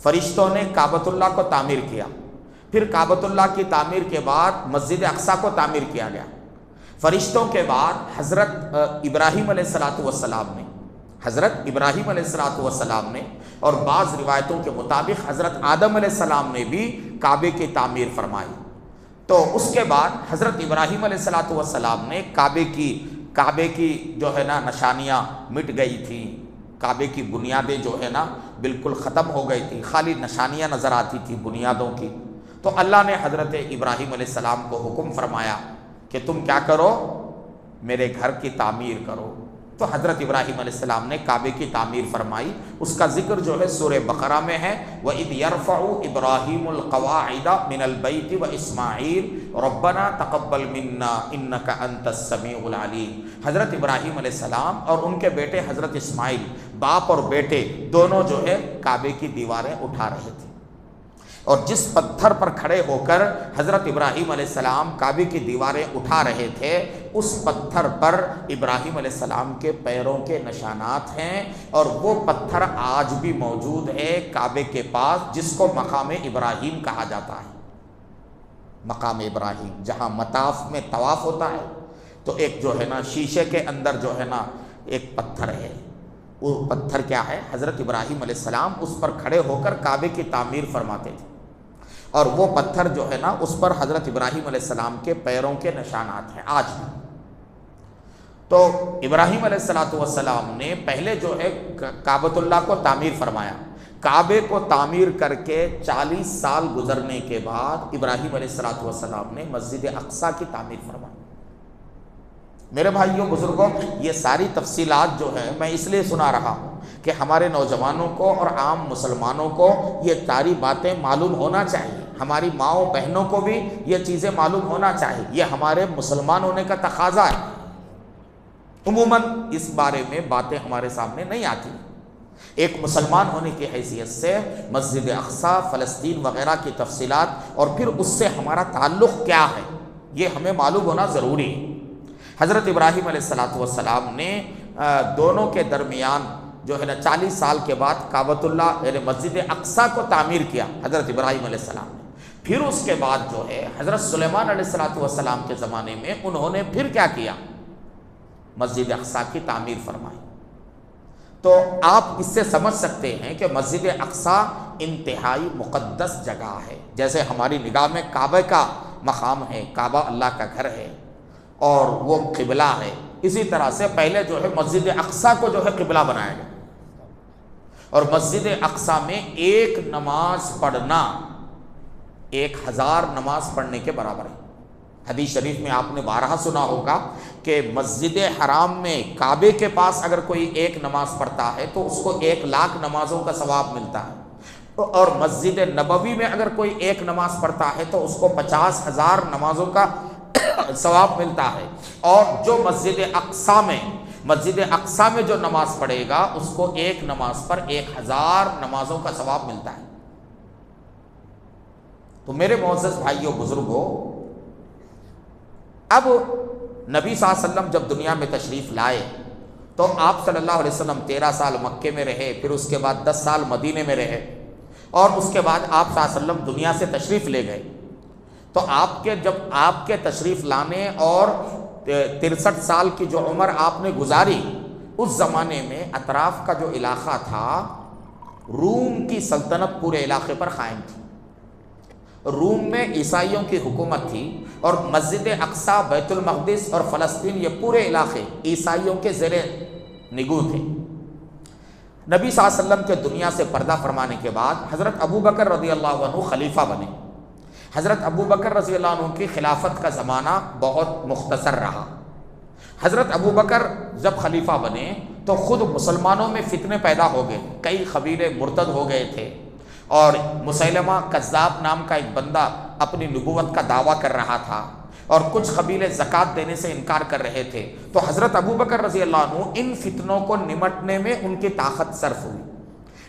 فرشتوں نے کعبۃ اللہ کو تعمیر کیا، پھر کعبۃ اللہ کی تعمیر کے بعد مسجد اقصیٰ کو تعمیر کیا گیا۔ فرشتوں کے بعد حضرت ابراہیم علیہ السلام نے اور بعض روایتوں کے مطابق حضرت آدم علیہ السلام نے بھی کعبے کی تعمیر فرمائی۔ تو اس کے بعد حضرت ابراہیم علیہ السلام نے کعبے کی جو ہے نا نشانیاں مٹ گئی تھیں، کعبے کی بنیادیں جو ہے نا بالکل ختم ہو گئی تھی، خالی نشانیاں نظر آتی تھی بنیادوں کی۔ تو اللہ نے حضرت ابراہیم علیہ السلام کو حکم فرمایا کہ تم کیا کرو، میرے گھر کی تعمیر کرو۔ تو حضرت ابراہیم علیہ السلام نے کعبے کی تعمیر فرمائی۔ اس کا ذکر جو ہے سورہ بقرہ میں ہے، وَإِذْ يَرْفَعُ إِبْرَاهِيمُ الْقَوَاعِدَ مِنَ الْبَيْتِ وَإِسْمَاعِيلُ رَبَّنَا تَقَبَّلْ مِنَّا إِنَّكَ أَنْتَ السَّمِيعُ الْعَلِيمُ۔ حضرت ابراہیم علیہ السلام اور ان کے بیٹے حضرت اسماعیل، باپ اور بیٹے دونوں جو ہے کعبے کی دیواریں اٹھا رہے تھے، اور جس پتھر پر کھڑے ہو کر حضرت ابراہیم علیہ السلام کعبے کی دیواریں اٹھا رہے تھے، اس پتھر پر ابراہیم علیہ السلام کے پیروں کے نشانات ہیں، اور وہ پتھر آج بھی موجود ہے کعبے کے پاس، جس کو مقام ابراہیم کہا جاتا ہے۔ مقام ابراہیم، جہاں مطاف میں طواف ہوتا ہے، تو ایک جو ہے نا شیشے کے اندر جو ہے نا ایک پتھر ہے، وہ پتھر کیا ہے؟ حضرت ابراہیم علیہ السلام اس پر کھڑے ہو کر کعبے کی تعمیر فرماتے تھے، اور وہ پتھر جو ہے نا اس پر حضرت ابراہیم علیہ السلام کے پیروں کے نشانات ہیں آج بھی۔ تو ابراہیم علیہ السلام نے پہلے جو ہے کعبۃ اللہ کو تعمیر فرمایا۔ کعبے کو تعمیر کر کے 40 سال گزرنے کے بعد ابراہیم علیہ السلام نے مسجد اقصیٰ کی تعمیر فرمائی۔ میرے بھائیوں بزرگوں، یہ ساری تفصیلات جو ہیں میں اس لیے سنا رہا ہوں کہ ہمارے نوجوانوں کو اور عام مسلمانوں کو یہ ساری باتیں معلوم ہونا چاہیے، ہماری ماؤں بہنوں کو بھی یہ چیزیں معلوم ہونا چاہیے، یہ ہمارے مسلمان ہونے کا تقاضا ہے۔ عموماً اس بارے میں باتیں ہمارے سامنے نہیں آتی۔ ایک مسلمان ہونے کی حیثیت سے مسجد اقصیٰ، فلسطین وغیرہ کی تفصیلات اور پھر اس سے ہمارا تعلق کیا ہے، یہ ہمیں معلوم ہونا ضروری ہے۔ حضرت ابراہیم علیہ السلام نے دونوں کے درمیان جو ہے نا 40 سال کے بعد کعبۃ اللہ یعنی مسجد اقصیٰ کو تعمیر کیا حضرت ابراہیم علیہ السلام نے۔ پھر اس کے بعد جو ہے حضرت سلیمان علیہ السلام کے زمانے میں انہوں نے پھر کیا کیا؟ مسجد اقصیٰ کی تعمیر فرمائی۔ تو آپ اس سے سمجھ سکتے ہیں کہ مسجد اقصیٰ انتہائی مقدس جگہ ہے، جیسے ہماری نگاہ میں کعبہ کا مقام ہے، کعبہ اللہ کا گھر ہے اور وہ قبلہ ہے، اسی طرح سے پہلے جو ہے مسجد اقصیٰ کو جو ہے قبلہ بنایا گیا، اور مسجد اقصیٰ میں ایک نماز پڑھنا 1000 نماز پڑھنے کے برابر ہے۔ حدیث شریف میں آپ نے بارہا سنا ہوگا کہ مسجد حرام میں کعبے کے پاس اگر کوئی ایک نماز پڑھتا ہے تو اس کو 1,00,000 نمازوں کا ثواب ملتا ہے، اور مسجد نبوی میں اگر کوئی ایک نماز پڑھتا ہے تو اس کو 50,000 نمازوں کا ثواب ملتا ہے، اور جو مسجد اقصیٰ میں جو نماز پڑھے گا اس کو ایک نماز پر 1000 نمازوں کا ثواب ملتا ہے۔ تو میرے معزز بھائیوں بزرگوں، اب نبی صلی اللہ علیہ وسلم جب دنیا میں تشریف لائے تو آپ صلی اللہ علیہ وسلم 13 سال مکے میں رہے، پھر اس کے بعد 10 سال مدینے میں رہے، اور اس کے بعد آپ صلی اللہ علیہ وسلم دنیا سے تشریف لے گئے۔ تو جب آپ کے تشریف لانے اور 63 سال کی جو عمر آپ نے گزاری، اس زمانے میں اطراف کا جو علاقہ تھا، روم کی سلطنت پورے علاقے پر قائم تھی۔ روم میں عیسائیوں کی حکومت تھی، اور مسجد اقصیٰ، بیت المقدس اور فلسطین، یہ پورے علاقے عیسائیوں کے زیر نگوں تھے۔ نبی صلی اللہ علیہ وسلم کے دنیا سے پردہ فرمانے کے بعد حضرت ابو بکر رضی اللہ عنہ خلیفہ بنے۔ حضرت ابو بکر رضی اللہ عنہ کی خلافت کا زمانہ بہت مختصر رہا۔ حضرت ابو بکر جب خلیفہ بنے تو خود مسلمانوں میں فتنے پیدا ہو گئے، کئی قبیلے مرتد ہو گئے تھے، اور مسیلمہ کذاب نام کا ایک بندہ اپنی نبوت کا دعویٰ کر رہا تھا، اور کچھ قبیلے زکوٰۃ دینے سے انکار کر رہے تھے۔ تو حضرت ابو بکر رضی اللہ عنہ ان فتنوں کو نمٹنے میں ان کی طاقت صرف ہوئی۔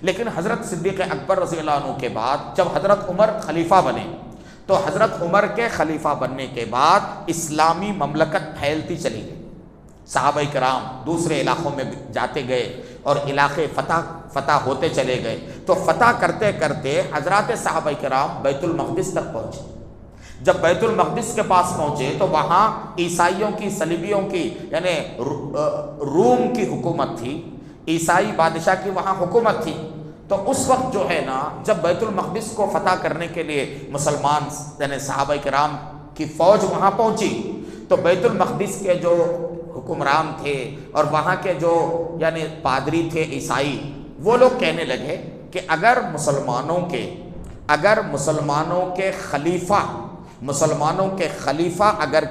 لیکن حضرت صدیق اکبر رضی اللہ عنہ کے بعد جب حضرت عمر خلیفہ بنے، تو حضرت عمر کے خلیفہ بننے کے بعد اسلامی مملکت پھیلتی چلی گئی۔ صحابہ کرام دوسرے علاقوں میں جاتے گئے اور علاقے فتح ہوتے چلے گئے۔ تو فتح کرتے کرتے حضرات صحابہ کرام بیت المقدس تک پہنچے۔ جب بیت المقدس کے پاس پہنچے تو وہاں عیسائیوں کی، صلیبیوں کی، یعنی روم کی حکومت تھی، عیسائی بادشاہ کی وہاں حکومت تھی۔ تو اس وقت جو ہے نا، جب بیت المقدس کو فتح کرنے کے لیے مسلمان یعنی صحابہ کرام کی فوج وہاں پہنچی، تو بیت المقدس کے جو حکمران تھے اور وہاں کے جو یعنی پادری تھے عیسائی، وہ لوگ کہنے لگے کہ اگر مسلمانوں کے خلیفہ اگر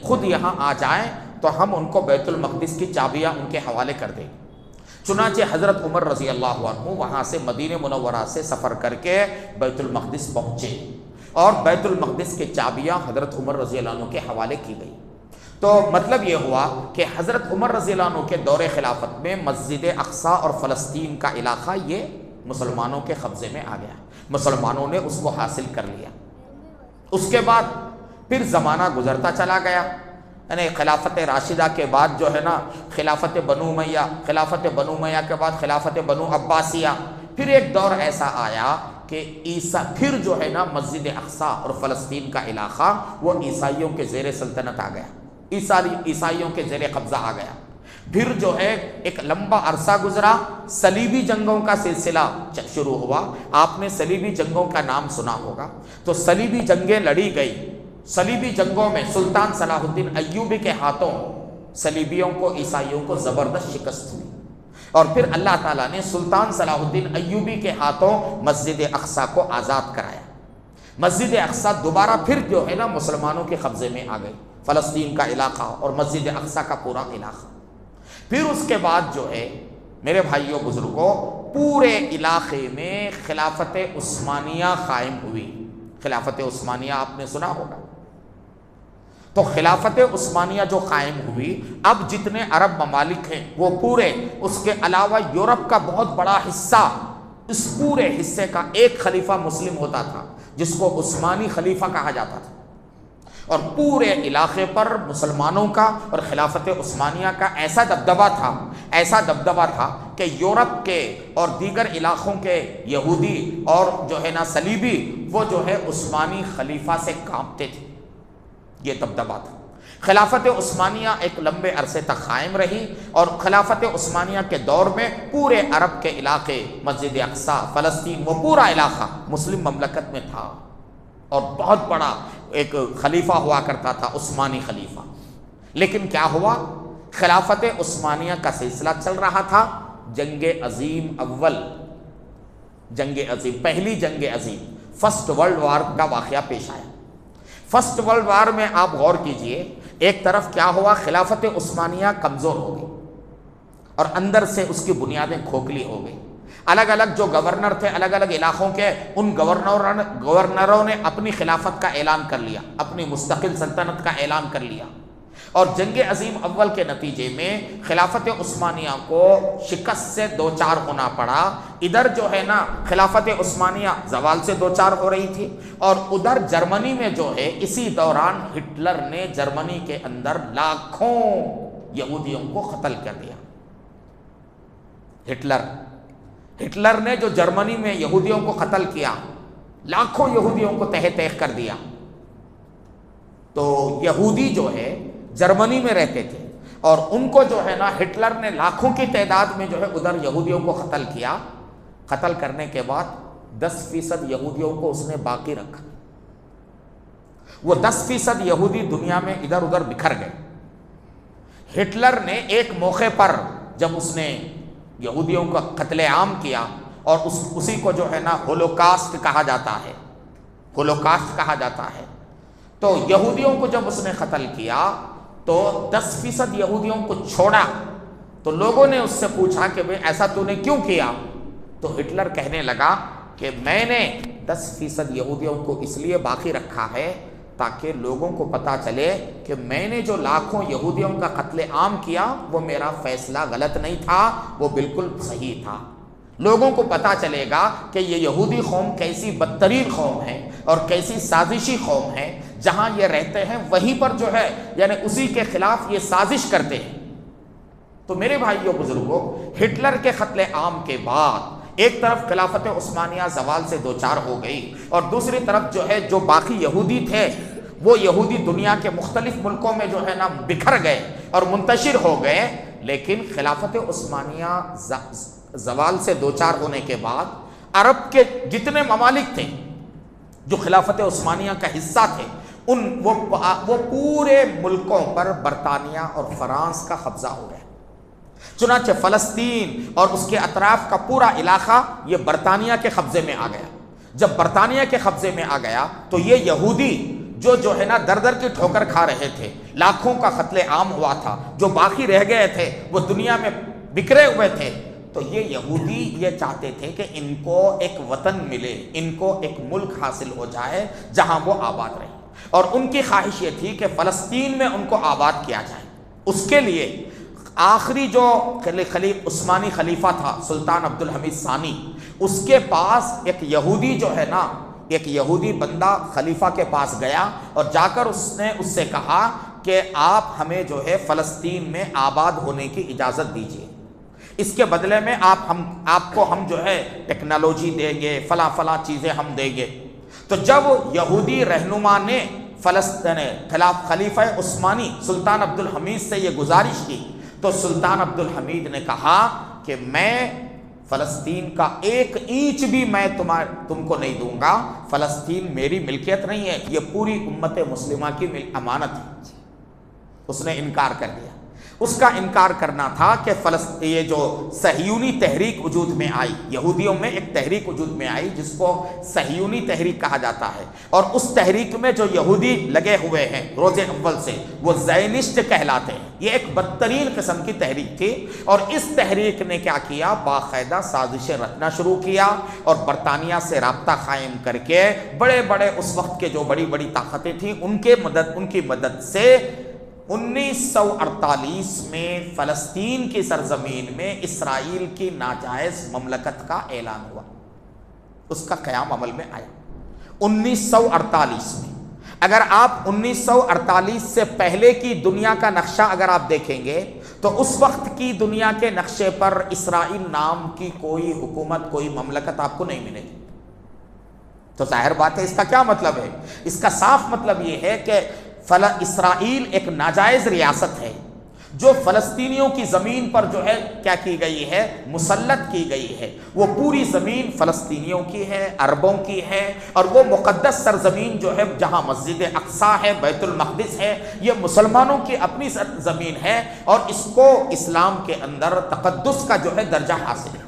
خود یہاں آ جائیں تو ہم ان کو بیت المقدس کی چابیاں ان کے حوالے کر دیں گے۔ چنانچہ حضرت عمر رضی اللہ عنہ وہاں سے مدینہ منورہ سے سفر کر کے بیت المقدس پہنچے اور بیت المقدس کی چابیاں حضرت عمر رضی اللہ عنہ کے حوالے کی گئی۔ تو مطلب یہ ہوا کہ حضرت عمر رضی اللہ عنہ کے دور خلافت میں مسجد اقصی اور فلسطین کا علاقہ یہ مسلمانوں کے قبضے میں آ گیا، مسلمانوں نے اس کو حاصل کر لیا۔ اس کے بعد پھر زمانہ گزرتا چلا گیا، یعنی خلافت راشدہ کے بعد جو ہے نا خلافت بنو امیہ، خلافت بنو امیہ کے بعد خلافت بنو عباسیہ، پھر ایک دور ایسا آیا کہ پھر جو ہے نا مسجد اقصی اور فلسطین کا علاقہ وہ عیسائیوں کے زیر سلطنت آ گیا، عیسائیوں کے زیر قبضہ آ گیا۔ پھر جو ہے ایک لمبا عرصہ گزرا، صلیبی جنگوں کا سلسلہ شروع ہوا۔ آپ نے صلیبی جنگوں کا نام سنا ہوگا، تو صلیبی جنگیں لڑی گئی۔ صلیبی جنگوں میں سلطان صلاح الدین ایوبی کے ہاتھوں صلیبیوں کو، عیسائیوں کو زبردست شکست ہوئی، اور پھر اللہ تعالیٰ نے سلطان صلاح الدین ایوبی کے ہاتھوں مسجد اقصی کو آزاد کرایا۔ مسجد اقصی دوبارہ پھر جو ہے نا مسلمانوں کے قبضے میں آ گئی، فلسطین کا علاقہ اور مسجد اقصی کا پورا علاقہ۔ پھر اس کے بعد جو ہے میرے بھائیوں بزرگوں، پورے علاقے میں خلافت عثمانیہ قائم ہوئی۔ خلافت عثمانیہ آپ نے سنا ہوگا۔ تو خلافت عثمانیہ جو قائم ہوئی، اب جتنے عرب ممالک ہیں وہ پورے، اس کے علاوہ یورپ کا بہت بڑا حصہ، اس پورے حصے کا ایک خلیفہ مسلم ہوتا تھا جس کو عثمانی خلیفہ کہا جاتا تھا، اور پورے علاقے پر مسلمانوں کا اور خلافت عثمانیہ کا ایسا دبدبہ تھا کہ یورپ کے اور دیگر علاقوں کے یہودی اور جو ہے نا صلیبی، وہ جو ہے عثمانی خلیفہ سے کانپتے تھے۔ یہ دبدبہ تھا۔ خلافت عثمانیہ ایک لمبے عرصے تک قائم رہی، اور خلافت عثمانیہ کے دور میں پورے عرب کے علاقے، مسجد اقصی، فلسطین، وہ پورا علاقہ مسلم مملکت میں تھا، اور بہت بڑا ایک خلیفہ ہوا کرتا تھا، عثمانی خلیفہ۔ لیکن کیا ہوا، خلافت عثمانیہ کا سلسلہ چل رہا تھا، جنگ عظیم اول، جنگ عظیم، پہلی جنگ عظیم، فرسٹ ورلڈ وار کا واقعہ پیش آیا۔ فرسٹ ورلڈ وار میں آپ غور کیجئے، ایک طرف کیا ہوا، خلافت عثمانیہ کمزور ہو گئی اور اندر سے اس کی بنیادیں کھوکھلی ہو گئی۔ الگ الگ جو گورنر تھے الگ الگ علاقوں کے، ان گورنروں نے اپنی خلافت کا اعلان کر لیا، اپنی مستقل سلطنت کا اعلان کر لیا، اور جنگ عظیم اول کے نتیجے میں خلافت عثمانیہ کو شکست سے دوچار ہونا پڑا۔ ادھر جو ہے نا خلافت عثمانیہ زوال سے دوچار ہو رہی تھی، اور ادھر جرمنی میں جو ہے اسی دوران ہٹلر نے جرمنی کے اندر لاکھوں یہودیوں کو قتل کر دیا۔ ہٹلر نے جو جرمنی میں یہودیوں کو قتل کیا، لاکھوں یہودیوں کو تہہ تیغ کر دیا۔ تو یہودی جو ہے جرمنی میں رہتے تھے، اور ان کو جو ہے نا ہٹلر نے لاکھوں کی تعداد میں جو ہے ادھر یہودیوں کو قتل کیا۔ قتل کرنے کے بعد 10% یہودیوں کو اس نے باقی رکھا۔ وہ 10% یہودی دنیا میں ادھر ادھر بکھر گئے۔ ہٹلر نے ایک موقع پر جب اس نے یہودیوں کا قتل عام کیا، اور اسی کو جو ہے نا ہولوکاسٹ کہا جاتا ہے، ہولوکاسٹ کہا جاتا ہے، تو یہودیوں کو جب اس نے قتل کیا تو 10% یہودیوں کو چھوڑا۔ تو لوگوں نے اس سے پوچھا کہ بھئی ایسا تو نے کیوں کیا؟ تو ہٹلر کہنے لگا کہ میں نے 10% یہودیوں کو اس لیے باقی رکھا ہے تاکہ لوگوں کو پتہ چلے کہ میں نے جو لاکھوں یہودیوں کا قتل عام کیا وہ میرا فیصلہ غلط نہیں تھا، وہ بالکل صحیح تھا۔ لوگوں کو پتہ چلے گا کہ یہ یہودی قوم کیسی بدترین قوم ہے اور کیسی سازشی قوم ہے، جہاں یہ رہتے ہیں وہیں پر جو ہے یعنی اسی کے خلاف یہ سازش کرتے ہیں۔ تو میرے بھائیوں بزرگوں، ہٹلر کے قتل عام کے بعد ایک طرف خلافت عثمانیہ زوال سے دوچار ہو گئی، اور دوسری طرف جو ہے جو باقی یہودی تھے وہ یہودی دنیا کے مختلف ملکوں میں جو ہے نا بکھر گئے اور منتشر ہو گئے۔ لیکن خلافت عثمانیہ زوال سے دوچار ہونے کے بعد عرب کے جتنے ممالک تھے جو خلافت عثمانیہ کا حصہ تھے، وہ پورے ملکوں پر برطانیہ اور فرانس کا قبضہ ہو گیا۔ چنانچہ فلسطین اور اس کے اطراف کا پورا علاقہ یہ برطانیہ کے قبضے میں آ گیا۔ جب برطانیہ کے قبضے میں آ گیا تو یہ یہودی جو ہے نا در در کی ٹھوکر کھا رہے تھے، لاکھوں کا قتل عام ہوا تھا، جو باقی رہ گئے تھے وہ دنیا میں بکھرے ہوئے تھے، تو یہ یہودی یہ چاہتے تھے کہ ان کو ایک وطن ملے، ان کو ایک ملک حاصل ہو جائے جہاں وہ آباد رہیں، اور ان کی خواہش یہ تھی کہ فلسطین میں ان کو آباد کیا جائے۔ اس کے لیے آخری جو عثمانی خلیفہ تھا سلطان عبد الحمید ثانی، اس کے پاس ایک یہودی جو ہے نا، ایک یہودی بندہ خلیفہ کے پاس گیا اور جا کر اس نے اس سے کہا کہ آپ ہمیں جو ہے فلسطین میں آباد ہونے کی اجازت دیجیے، اس کے بدلے میں آپ کو ہم جو ہے ٹیکنالوجی دیں گے، فلاں فلاں چیزیں ہم دیں گے۔ تو جب یہودی رہنما نے خلاف خلیفہ عثمانی سلطان عبد الحمید سے یہ گزارش کی، تو سلطان عبد الحمید نے کہا کہ میں فلسطین کا ایک اینچ بھی میں تم کو نہیں دوں گا، فلسطین میری ملکیت نہیں ہے، یہ پوری امت مسلمہ کی امانت ہے۔ اس نے انکار کر دیا۔ اس کا انکار کرنا تھا کہ یہ جو صہیونی تحریک وجود میں آئی، یہودیوں میں ایک تحریک وجود میں آئی جس کو صہیونی تحریک کہا جاتا ہے، اور اس تحریک میں جو یہودی لگے ہوئے ہیں روز اول سے، وہ زائنسٹ کہلاتے ہیں۔ یہ ایک بدترین قسم کی تحریک تھی، اور اس تحریک نے کیا کیا، باقاعدہ سازشیں رچنا شروع کیا، اور برطانیہ سے رابطہ قائم کر کے بڑے بڑے اس وقت کے جو بڑی بڑی طاقتیں تھیں ان کی مدد سے 1948 میں فلسطین کی سرزمین میں اسرائیل کی ناجائز مملکت کا اعلان ہوا، اس کا قیام عمل میں آیا 1948 میں۔ اگر آپ 1948 سے پہلے کی دنیا کا نقشہ اگر آپ دیکھیں گے تو اس وقت کی دنیا کے نقشے پر اسرائیل نام کی کوئی حکومت، کوئی مملکت آپ کو نہیں ملے گی۔ تو ظاہر بات ہے اس کا کیا مطلب ہے، اس کا صاف مطلب یہ ہے کہ اسرائیل ایک ناجائز ریاست ہے جو فلسطینیوں کی زمین پر جو ہے کیا کی گئی ہے، مسلط کی گئی ہے۔ وہ پوری زمین فلسطینیوں کی ہے، عربوں کی ہے، اور وہ مقدس سرزمین جو ہے جہاں مسجد اقصی ہے، بیت المقدس ہے، یہ مسلمانوں کی اپنی زمین ہے، اور اس کو اسلام کے اندر تقدس کا جو ہے درجہ حاصل ہے۔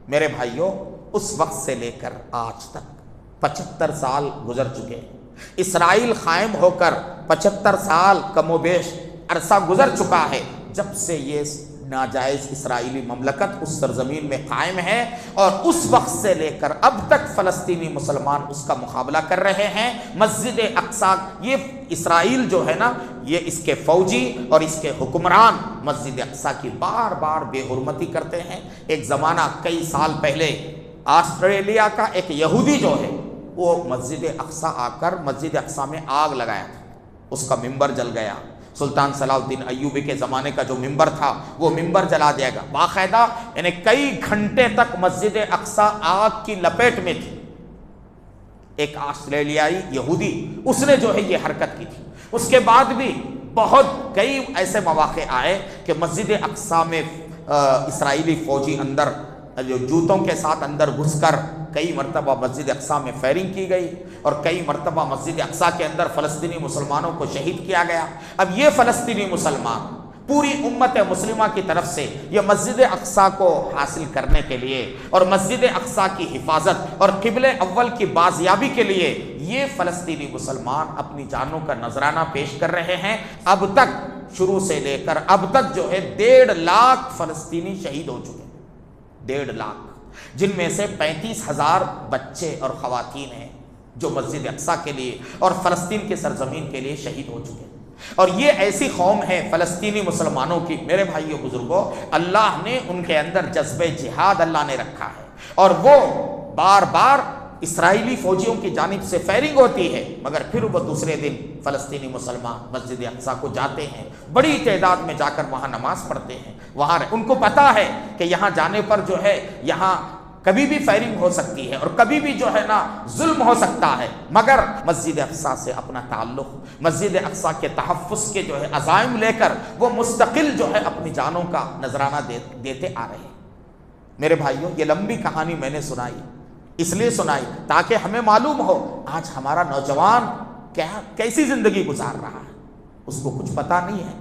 میرے بھائیوں، اس وقت سے لے کر آج تک 75 سال گزر چکے ہیں۔ اسرائیل قائم ہو کر 75 سال کم و بیش عرصہ گزر چکا ہے جب سے یہ ناجائز اسرائیلی مملکت اس سرزمین میں قائم ہے، اور اس وقت سے لے کر اب تک فلسطینی مسلمان اس کا مقابلہ کر رہے ہیں۔ مسجد اقصی، یہ اسرائیل جو ہے نا، یہ اس کے فوجی اور اس کے حکمران مسجد اقصی کی بار بار بے حرمتی کرتے ہیں۔ ایک زمانہ کئی سال پہلے آسٹریلیا کا ایک یہودی جو ہے وہ مسجد اقصی آ کر مسجد اقصی میں آگ لگایا تھا، اس کا ممبر جل گیا۔ سلطان صلاح الدین ایوبی کے زمانے کا جو ممبر تھا وہ ممبر جلا دیا گیا، باقاعدہ یعنی کئی گھنٹے تک مسجد اقصی آگ کی لپیٹ میں تھی۔ ایک آسٹریلیائی یہودی اس نے جو ہے یہ حرکت کی تھی۔ اس کے بعد بھی کئی ایسے مواقع آئے کہ مسجد اقصی میں اسرائیلی فوجی اندر جو جوتوں کے ساتھ اندر گھس کر کئی مرتبہ مسجد اقصی میں فائرنگ کی گئی، اور کئی مرتبہ مسجد اقصی کے اندر فلسطینی مسلمانوں کو شہید کیا گیا۔ اب یہ فلسطینی مسلمان پوری امت مسلمہ کی طرف سے یہ مسجد اقصی کو حاصل کرنے کے لیے اور مسجد اقصی کی حفاظت اور قبلہ اول کی بازیابی کے لیے یہ فلسطینی مسلمان اپنی جانوں کا نذرانہ پیش کر رہے ہیں۔ اب تک شروع سے لے کر اب تک جو ہے 1.5 لاکھ فلسطینی شہید ہو چکے، 1.5 لاکھ، جن میں سے 35,000 بچے اور خواتین ہیں جو مسجد اقصی کے لیے اور فلسطین کی سرزمین کے لیے شہید ہو چکے ہیں۔ اور یہ ایسی قوم ہے فلسطینی مسلمانوں کی، میرے بھائیوں بزرگوں، اللہ نے ان کے اندر جذبہ جہاد اللہ نے رکھا ہے، اور وہ بار بار اسرائیلی فوجیوں کی جانب سے فائرنگ ہوتی ہے، مگر پھر وہ دوسرے دن فلسطینی مسلمان مسجد اقصی کو جاتے ہیں، بڑی تعداد میں جا کر وہاں نماز پڑھتے ہیں۔ وہاں ان کو پتا ہے کہ یہاں جانے پر جو ہے یہاں کبھی بھی فائرنگ ہو سکتی ہے اور کبھی بھی جو ہے نا ظلم ہو سکتا ہے، مگر مسجد اقصی سے اپنا تعلق، مسجد اقصی کے تحفظ کے جو ہے عزائم لے کر وہ مستقل جو ہے اپنی جانوں کا نذرانہ دیتے آ رہے ہیں۔ میرے بھائیوں، یہ لمبی کہانی میں نے سنائی، اس لیے سنائی تاکہ ہمیں معلوم ہو آج ہمارا نوجوان کیسی زندگی گزار رہا ہے۔ اس کو کچھ پتا نہیں ہے،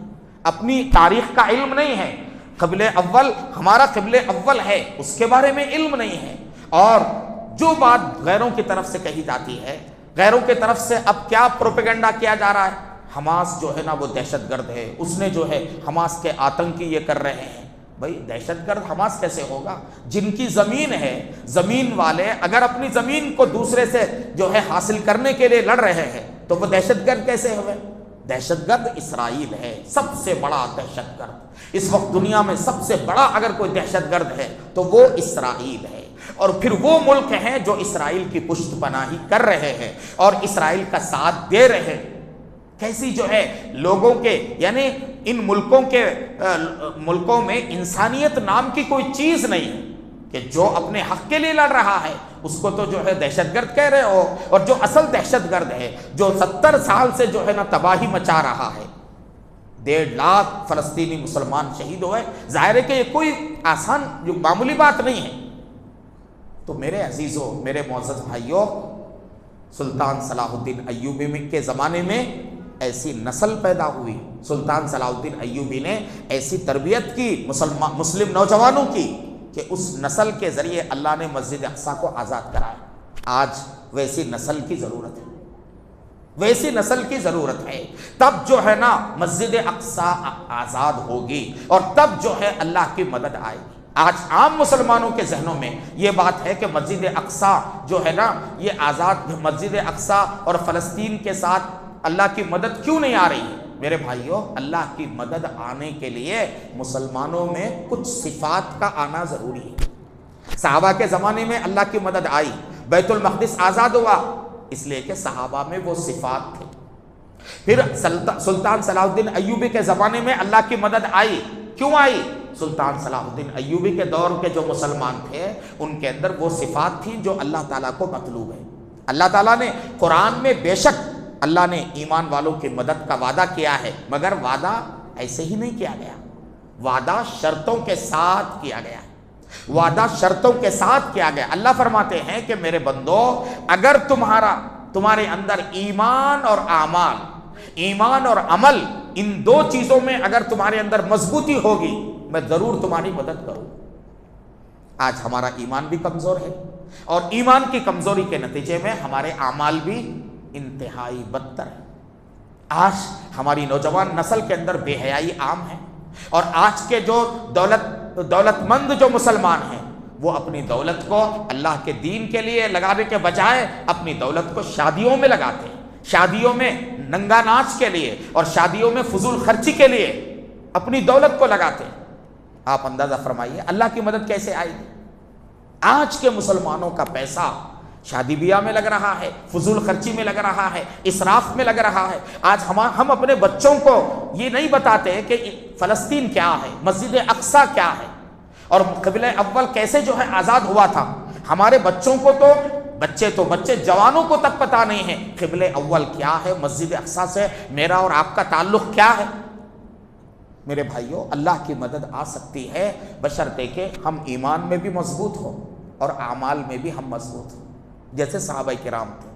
اپنی تاریخ کا علم نہیں ہے، قبل اول ہمارا قبل اول ہے اس کے بارے میں علم نہیں ہے، اور جو بات غیروں کی طرف سے کہی جاتی ہے غیروں کے طرف سے اب کیا پروپیگنڈا کیا جا رہا ہے؟ حماس جو ہے نا وہ دہشت گرد ہے، اس نے جو ہے حماس کے آتنکی یہ کر رہے ہیں۔ بھائی دہشت گرد حماس کیسے ہوگا؟ جن کی زمین ہے، زمین والے اگر اپنی زمین کو دوسرے سے جو ہے حاصل کرنے کے لیے لڑ رہے ہیں تو وہ دہشت گرد کیسے ہوئے؟ دہشت گرد اسرائیل ہے، سب سے بڑا دہشت گرد اس وقت دنیا میں، سب سے بڑا اگر کوئی دہشت گرد ہے تو وہ اسرائیل ہے۔ اور پھر وہ ملک ہیں جو اسرائیل کی پشت پناہی کر رہے ہیں اور اسرائیل کا ساتھ دے رہے ہیں۔ کیسی جو ہے لوگوں کے، یعنی ان ملکوں میں انسانیت نام کی کوئی چیز نہیں ہے کہ جو اپنے حق کے لیے لڑ رہا ہے اس کو تو جو ہے دہشت گرد کہہ رہے ہو، اور جو اصل دہشت گرد ہے جو 70 سال سے جو ہے نا تباہی مچا رہا ہے، 1.5 لاکھ فلسطینی مسلمان شہید ہوئے، ظاہر ہے کہ یہ کوئی آسان جو معمولی بات نہیں ہے۔ تو میرے عزیزوں، میرے معزز بھائیوں، سلطان صلاح الدین ایوبی کے زمانے میں ایسی نسل پیدا ہوئی، سلطان صلاح الدین ایوبی نے ایسی تربیت کی مسلم نوجوانوں کی کہ اس نسل کے ذریعے اللہ نے مسجد اقصیٰ کو آزاد کرایا۔ آج ویسی نسل کی ضرورت ہے، ویسی نسل کی ضرورت ہے، تب جو ہے نا مسجد اقصیٰ آزاد ہوگی اور تب جو ہے اللہ کی مدد آئے گی۔ آج عام مسلمانوں کے ذہنوں میں یہ بات ہے کہ مسجد اقصیٰ جو ہے نا یہ آزاد، مسجد اقصیٰ اور فلسطین کے ساتھ اللہ کی مدد کیوں نہیں آ رہی ہے؟ میرے بھائیوں، اللہ کی مدد آنے کے لیے مسلمانوں میں کچھ صفات کا آنا ضروری ہے۔ صحابہ کے زمانے میں اللہ کی مدد آئی، بیت المقدس آزاد ہوا، اس لیے کہ صحابہ میں وہ صفات تھے۔ پھر سلطان صلاح الدین ایوبی کے زمانے میں اللہ کی مدد آئی، کیوں آئی؟ سلطان صلاح الدین ایوبی کے دور کے جو مسلمان تھے ان کے اندر وہ صفات تھیں جو اللہ تعالیٰ کو مطلوب ہے۔ اللہ تعالیٰ نے قرآن میں بے شک اللہ نے ایمان والوں کی مدد کا وعدہ کیا ہے، مگر وعدہ ایسے ہی نہیں کیا گیا، وعدہ شرطوں کے ساتھ کیا گیا، وعدہ شرطوں کے ساتھ کیا گیا۔ اللہ فرماتے ہیں کہ میرے بندو، اگر تمہارے اندر ایمان اور اعمال، ایمان اور عمل، ان دو چیزوں میں اگر تمہارے اندر مضبوطی ہوگی میں ضرور تمہاری مدد کروں۔ آج ہمارا ایمان بھی کمزور ہے اور ایمان کی کمزوری کے نتیجے میں ہمارے اعمال بھی انتہائی بدتر ہے۔ آج ہماری نوجوان نسل کے اندر بے حیائی عام ہے، اور آج کے جو دولت مند جو مسلمان ہیں وہ اپنی دولت کو اللہ کے دین کے لیے لگانے کے بجائے اپنی دولت کو شادیوں میں لگاتے ہیں، شادیوں میں ننگا ناچ کے لیے اور شادیوں میں فضول خرچی کے لیے اپنی دولت کو لگاتے ہیں۔ آپ اندازہ فرمائیے اللہ کی مدد کیسے آئے گی؟ آج کے مسلمانوں کا پیسہ شادی بیاہ میں لگ رہا ہے، فضول خرچی میں لگ رہا ہے، اسراف میں لگ رہا ہے۔ آج ہم اپنے بچوں کو یہ نہیں بتاتے کہ فلسطین کیا ہے، مسجد اقصیٰ کیا ہے، اور قبلہ اول کیسے جو ہے آزاد ہوا تھا۔ ہمارے بچوں کو تو بچے جوانوں کو تک پتہ نہیں ہے قبلہ اول کیا ہے، مسجد اقصیٰ سے میرا اور آپ کا تعلق کیا ہے۔ میرے بھائیوں، اللہ کی مدد آ سکتی ہے بشرطے کہ ہم ایمان میں بھی مضبوط ہوں اور اعمال میں بھی ہم مضبوط ہوں، جیسے صحابہ کرام تھے۔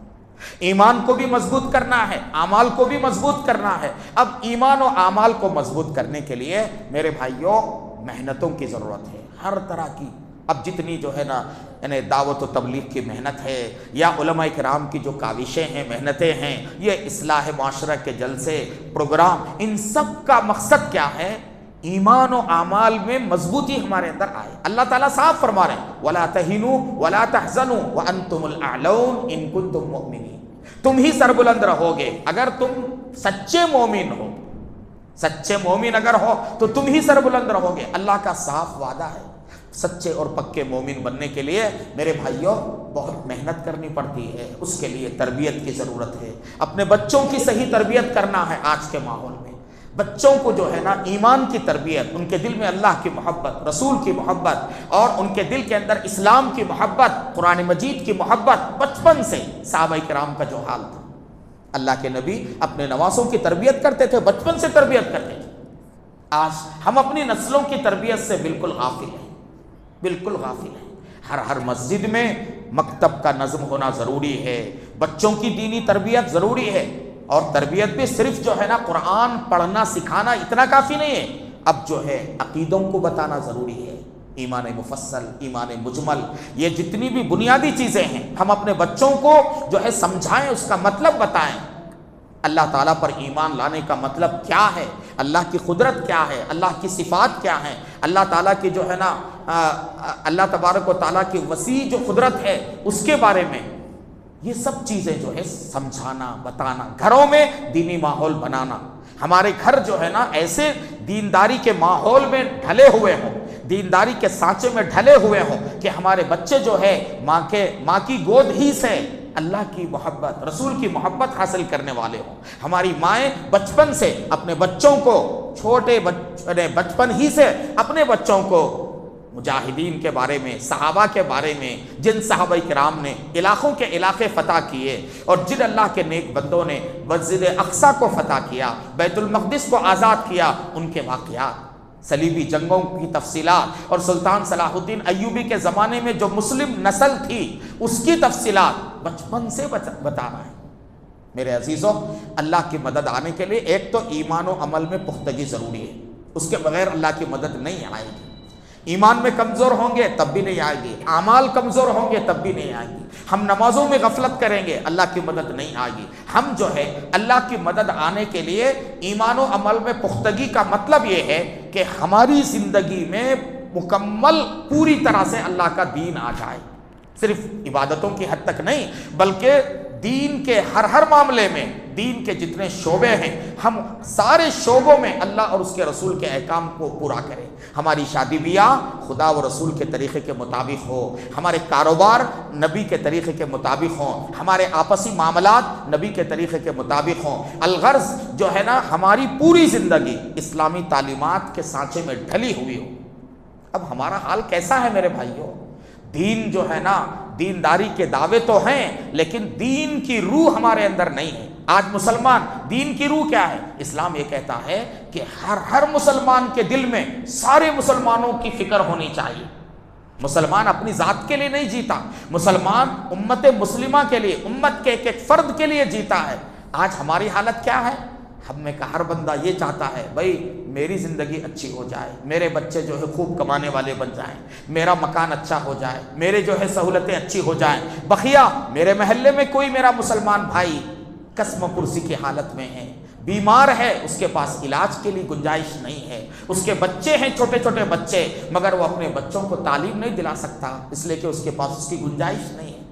ایمان کو بھی مضبوط کرنا ہے، اعمال کو بھی مضبوط کرنا ہے۔ اب ایمان و اعمال کو مضبوط کرنے کے لیے میرے بھائیوں محنتوں کی ضرورت ہے، ہر طرح کی۔ اب جتنی جو ہے نا یعنی دعوت و تبلیغ کی محنت ہے یا علماء کرام کی جو کاوشیں ہیں، محنتیں ہیں، یہ اصلاح معاشرہ کے جلسے، پروگرام، ان سب کا مقصد کیا ہے؟ ایمان و اعمال میں مضبوطی ہمارے اندر آئے۔ اللہ تعالیٰ صاف فرما رہے ہیں وَلَا تَهِنُوا وَلَا تَحْزَنُوا وَأَنْتُمُ الْأَعْلَوْنَ إِن كُنتُم مُؤْمِنِينَ۔ تم ہی سربلند رہو گے اگر تم سچے مومن ہو، سچے مومن اگر ہو تو تم ہی سربلند رہو گے۔ اللہ کا صاف وعدہ ہے۔ سچے اور پکے مومن بننے کے لیے میرے بھائیوں بہت محنت کرنی پڑتی ہے، اس کے لیے تربیت کی ضرورت ہے۔ اپنے بچوں کی صحیح تربیت کرنا ہے۔ آج کے ماحول میں بچوں کو جو ہے نا ایمان کی تربیت، ان کے دل میں اللہ کی محبت، رسول کی محبت، اور ان کے دل کے اندر اسلام کی محبت، قرآن مجید کی محبت، بچپن سے صحابہ کرام کا جو حال تھا۔ اللہ کے نبی اپنے نواسوں کی تربیت کرتے تھے، بچپن سے تربیت کرتے تھے۔ آج ہم اپنی نسلوں کی تربیت سے بالکل غافل ہیں، بالکل غافل ہیں۔ ہر مسجد میں مکتب کا نظم ہونا ضروری ہے، بچوں کی دینی تربیت ضروری ہے، اور تربیت بھی صرف جو ہے نا قرآن پڑھنا سکھانا اتنا کافی نہیں ہے، اب جو ہے عقیدوں کو بتانا ضروری ہے۔ ایمان مفصل، ایمان مجمل، یہ جتنی بھی بنیادی چیزیں ہیں ہم اپنے بچوں کو جو ہے سمجھائیں، اس کا مطلب بتائیں۔ اللہ تعالیٰ پر ایمان لانے کا مطلب کیا ہے، اللہ کی قدرت کیا ہے، اللہ کی صفات کیا ہیں، اللہ تعالیٰ کی جو ہے نا اللہ تبارک و تعالیٰ کی وسیع جو قدرت ہے اس کے بارے میں، یہ سب چیزیں جو ہے سمجھانا، بتانا، گھروں میں دینی ماحول بنانا۔ ہمارے گھر جو ہے نا ایسے دینداری کے ماحول میں ڈھلے ہوئے ہوں، دینداری کے سانچے میں ڈھلے ہوئے ہوں کہ ہمارے بچے جو ہے ماں کی گود ہی سے اللہ کی محبت، رسول کی محبت حاصل کرنے والے ہوں۔ ہماری مائیں بچپن سے اپنے بچوں کو، چھوٹے بچپن ہی سے اپنے بچوں کو مجاہدین کے بارے میں، صحابہ کے بارے میں، جن صحابہ کرام نے علاقوں کے علاقے فتح کیے اور جن اللہ کے نیک بندوں نے مسجد اقصی کو فتح کیا، بیت المقدس کو آزاد کیا، ان کے واقعات، صلیبی جنگوں کی تفصیلات اور سلطان صلاح الدین ایوبی کے زمانے میں جو مسلم نسل تھی اس کی تفصیلات بچپن سے بتانا ہے۔ میرے عزیزوں، اللہ کی مدد آنے کے لیے ایک تو ایمان و عمل میں پختگی ضروری ہے، اس کے بغیر اللہ کی مدد نہیں آئے گی۔ ایمان میں کمزور ہوں گے تب بھی نہیں آئے گی، اعمال کمزور ہوں گے تب بھی نہیں آئے گی، ہم نمازوں میں غفلت کریں گے اللہ کی مدد نہیں آئے گی۔ ہم جو ہے اللہ کی مدد آنے کے لیے ایمان و عمل میں پختگی کا مطلب یہ ہے کہ ہماری زندگی میں مکمل پوری طرح سے اللہ کا دین آ جائے، صرف عبادتوں کی حد تک نہیں بلکہ دین کے ہر معاملے میں، دین کے جتنے شعبے ہیں ہم سارے شعبوں میں اللہ اور اس کے رسول کے احکام کو پورا کریں۔ ہماری شادی بیاہ خدا و رسول کے طریقے کے مطابق ہو، ہمارے کاروبار نبی کے طریقے کے مطابق ہوں، ہمارے آپسی معاملات نبی کے طریقے کے مطابق ہوں۔ الغرض جو ہے نا ہماری پوری زندگی اسلامی تعلیمات کے سانچے میں ڈھلی ہوئی ہو۔ اب ہمارا حال کیسا ہے میرے بھائیوں؟ دین جو ہے نا، دینداری کے دعوے تو ہیں لیکن دین کی روح ہمارے اندر نہیں ہے۔ آج مسلمان، دین کی روح کیا ہے؟ اسلام یہ کہتا ہے کہ ہر مسلمان کے دل میں سارے مسلمانوں کی فکر ہونی چاہیے۔ مسلمان اپنی ذات کے لیے نہیں جیتا، مسلمان امت مسلمہ کے لیے، امت کے ایک فرد کے لیے جیتا ہے۔ آج ہماری حالت کیا ہے؟ ہم میں کا ہر بندہ یہ چاہتا ہے بھائی میری زندگی اچھی ہو جائے، میرے بچے جو ہے خوب کمانے والے بن جائیں، میرا مکان اچھا ہو جائے، میرے جو ہے سہولتیں اچھی ہو جائیں۔ بخیا میرے محلے میں کوئی میرا مسلمان بھائی قسم پرسی کی حالت میں ہے، بیمار ہے، اس کے پاس علاج کے لیے گنجائش نہیں ہے، اس کے بچے ہیں چھوٹے چھوٹے بچے مگر وہ اپنے بچوں کو تعلیم نہیں دلا سکتا اس لیے کہ اس کے پاس اس کی گنجائش نہیں ہے۔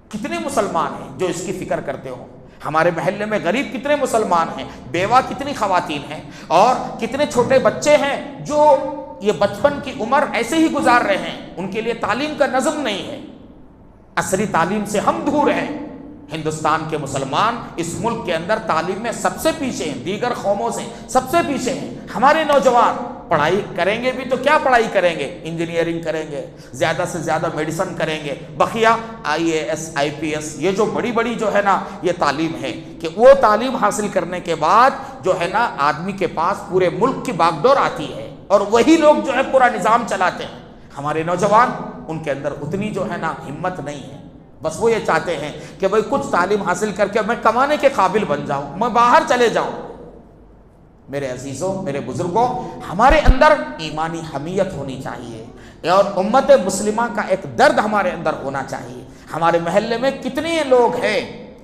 کتنے مسلمان ہیں جو اس کی فکر کرتے ہوں؟ ہمارے محلے میں غریب کتنے مسلمان ہیں، بیوہ کتنی خواتین ہیں، اور کتنے چھوٹے بچے ہیں جو یہ بچپن کی عمر ایسے ہی گزار رہے ہیں، ان کے لیے تعلیم کا نظم نہیں ہے۔ عصری تعلیم سے ہم دور ہیں۔ ہندوستان کے مسلمان اس ملک کے اندر تعلیم میں سب سے پیچھے ہیں، دیگر قوموں سے سب سے پیچھے ہیں۔ ہمارے نوجوان پڑھائی کریں گے بھی تو کیا پڑھائی کریں گے؟ انجینئرنگ کریں گے، زیادہ سے زیادہ میڈیسن کریں گے، بقیہ IAS IPS، یہ جو بڑی بڑی جو ہے نا یہ تعلیم ہے کہ وہ تعلیم حاصل کرنے کے بعد جو ہے نا آدمی کے پاس پورے ملک کی باغ ڈور آتی ہے اور وہی لوگ جو ہے پورا نظام چلاتے ہیں۔ ہمارے نوجوان ان کے اندر اتنی جو ہے نا ہمت نہیں ہے، بس وہ یہ چاہتے ہیں کہ بھئی کچھ تعلیم حاصل کر کے میں کمانے کے قابل بن جاؤں، میں باہر چلے جاؤں۔ میرے عزیزوں، میرے بزرگوں، ہمارے اندر ایمانی حمیت ہونی چاہیے اور امت مسلمہ کا ایک درد ہمارے اندر ہونا چاہیے۔ ہمارے محلے میں کتنے لوگ ہیں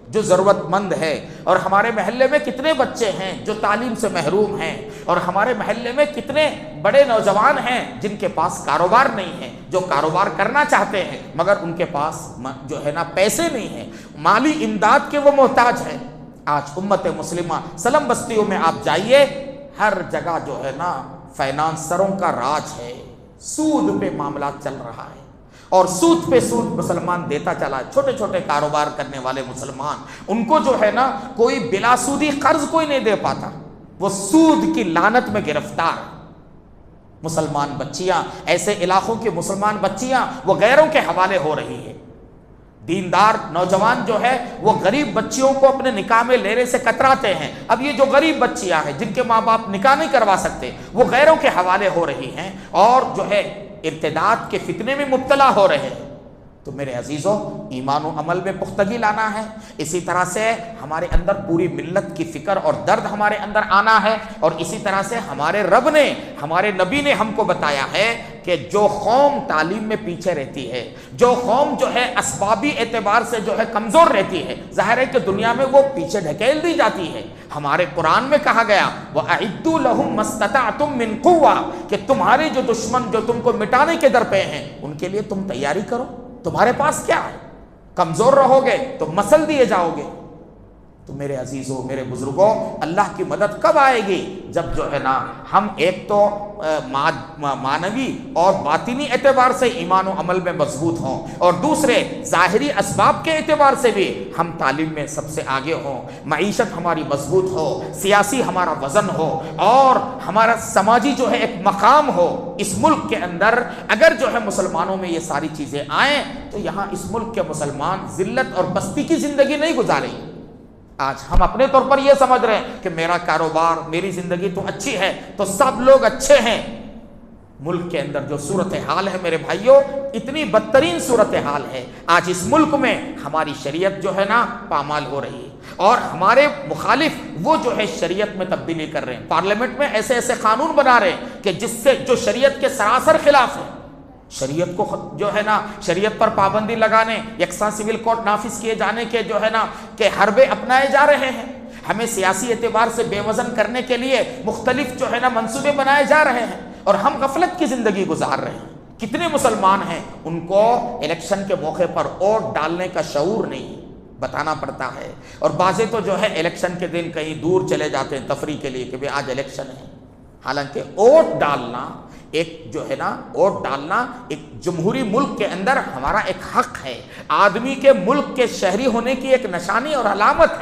جو ضرورت مند ہے، اور ہمارے محلے میں کتنے بچے ہیں جو تعلیم سے محروم ہیں، اور ہمارے محلے میں کتنے بڑے نوجوان ہیں جن کے پاس کاروبار نہیں ہے، جو کاروبار کرنا چاہتے ہیں مگر ان کے پاس جو ہے نا پیسے نہیں ہیں، مالی امداد کے وہ محتاج ہیں۔ آج امت مسلمہ سلم بستیوں میں آپ جائیے، ہر جگہ جو ہے نا فائنانسروں کا راج ہے، سود پہ معاملات چل رہا ہے اور سود پہ سود مسلمان دیتا چلا ہے۔ چھوٹے چھوٹے کاروبار کرنے والے مسلمان، ان کو جو ہے نا کوئی بلا سودی قرض کوئی نہیں دے پاتا، وہ سود کی لعنت میں گرفتار۔ مسلمان بچیاں، ایسے علاقوں کی مسلمان بچیاں وہ غیروں کے حوالے ہو رہی ہے۔ دیندار نوجوان جو ہے وہ غریب بچیوں کو اپنے نکاح میں لینے سے کتراتے ہیں۔ اب یہ جو غریب بچیاں ہیں جن کے ماں باپ نکاح نہیں کروا سکتے، وہ غیروں کے حوالے ہو رہی ہیں اور جو ہے ارتداد کے فتنے میں مبتلا ہو رہے ہیں۔ تو میرے عزیزوں ایمان و عمل میں پختگی لانا ہے، اسی طرح سے ہمارے اندر پوری ملت کی فکر اور درد ہمارے اندر آنا ہے، اور اسی طرح سے ہمارے رب نے، ہمارے نبی نے ہم کو بتایا ہے کہ جو قوم تعلیم میں پیچھے رہتی ہے، جو قوم جو ہے اسبابی اعتبار سے جو ہے کمزور رہتی ہے، ظاہر ہے کہ دنیا میں وہ پیچھے ڈھکیل دی جاتی ہے۔ ہمارے قرآن میں کہا گیا وَأَعِدُّوا لَهُم مَّا اسْتَطَعْتُم مِّن قُوَّةٍ کہ تمہارے جو دشمن جو تم کو مٹانے کے در پہ ہیں ان کے لیے تم تیاری کرو۔ تمہارے پاس کیا ہے؟ کمزور رہو گے تو مسل دیے جاؤ گے۔ تو میرے عزیزوں، میرے بزرگوں، اللہ کی مدد کب آئے گی؟ جب جو ہے نا ہم ایک تو معنوی اور باطنی اعتبار سے ایمان و عمل میں مضبوط ہوں، اور دوسرے ظاہری اسباب کے اعتبار سے بھی ہم تعلیم میں سب سے آگے ہوں، معیشت ہماری مضبوط ہو، سیاسی ہمارا وزن ہو، اور ہمارا سماجی جو ہے ایک مقام ہو اس ملک کے اندر۔ اگر جو ہے مسلمانوں میں یہ ساری چیزیں آئیں تو یہاں اس ملک کے مسلمان ذلت اور پستی کی زندگی نہیں گزاریں۔ آج ہم اپنے طور پر یہ سمجھ رہے ہیں کہ میرا کاروبار، میری زندگی تو اچھی ہے تو سب لوگ اچھے ہیں۔ ملک کے اندر جو صورتحال ہے میرے بھائیوں، اتنی بدترین صورتحال ہے۔ آج اس ملک میں ہماری شریعت جو ہے نا پامال ہو رہی ہے، اور ہمارے مخالف وہ جو ہے شریعت میں تبدیلی کر رہے ہیں، پارلیمنٹ میں ایسے ایسے قانون بنا رہے ہیں کہ جس سے جو شریعت کے سراسر خلاف ہے۔ شریعت کو جو ہے نا، شریعت پر پابندی لگانے، یکساں سول کوڈ نافذ کیے جانے کے جو ہے نا کہ حربے اپنائے جا رہے ہیں۔ ہمیں سیاسی اعتبار سے بے وزن کرنے کے لیے مختلف جو ہے نا منصوبے بنائے جا رہے ہیں، اور ہم غفلت کی زندگی گزار رہے ہیں۔ کتنے مسلمان ہیں ان کو الیکشن کے موقع پر ووٹ ڈالنے کا شعور نہیں، بتانا پڑتا ہے، اور بعضے تو جو ہے الیکشن کے دن کہیں دور چلے جاتے ہیں تفریح کے لیے کہ بھئی آج الیکشن ہے۔ حالانکہ ووٹ ڈالنا ایک جو ہے نا، ووٹ ڈالنا ایک جمہوری ملک کے اندر ہمارا ایک حق ہے، آدمی کے ملک کے شہری ہونے کی ایک نشانی اور علامت ہے۔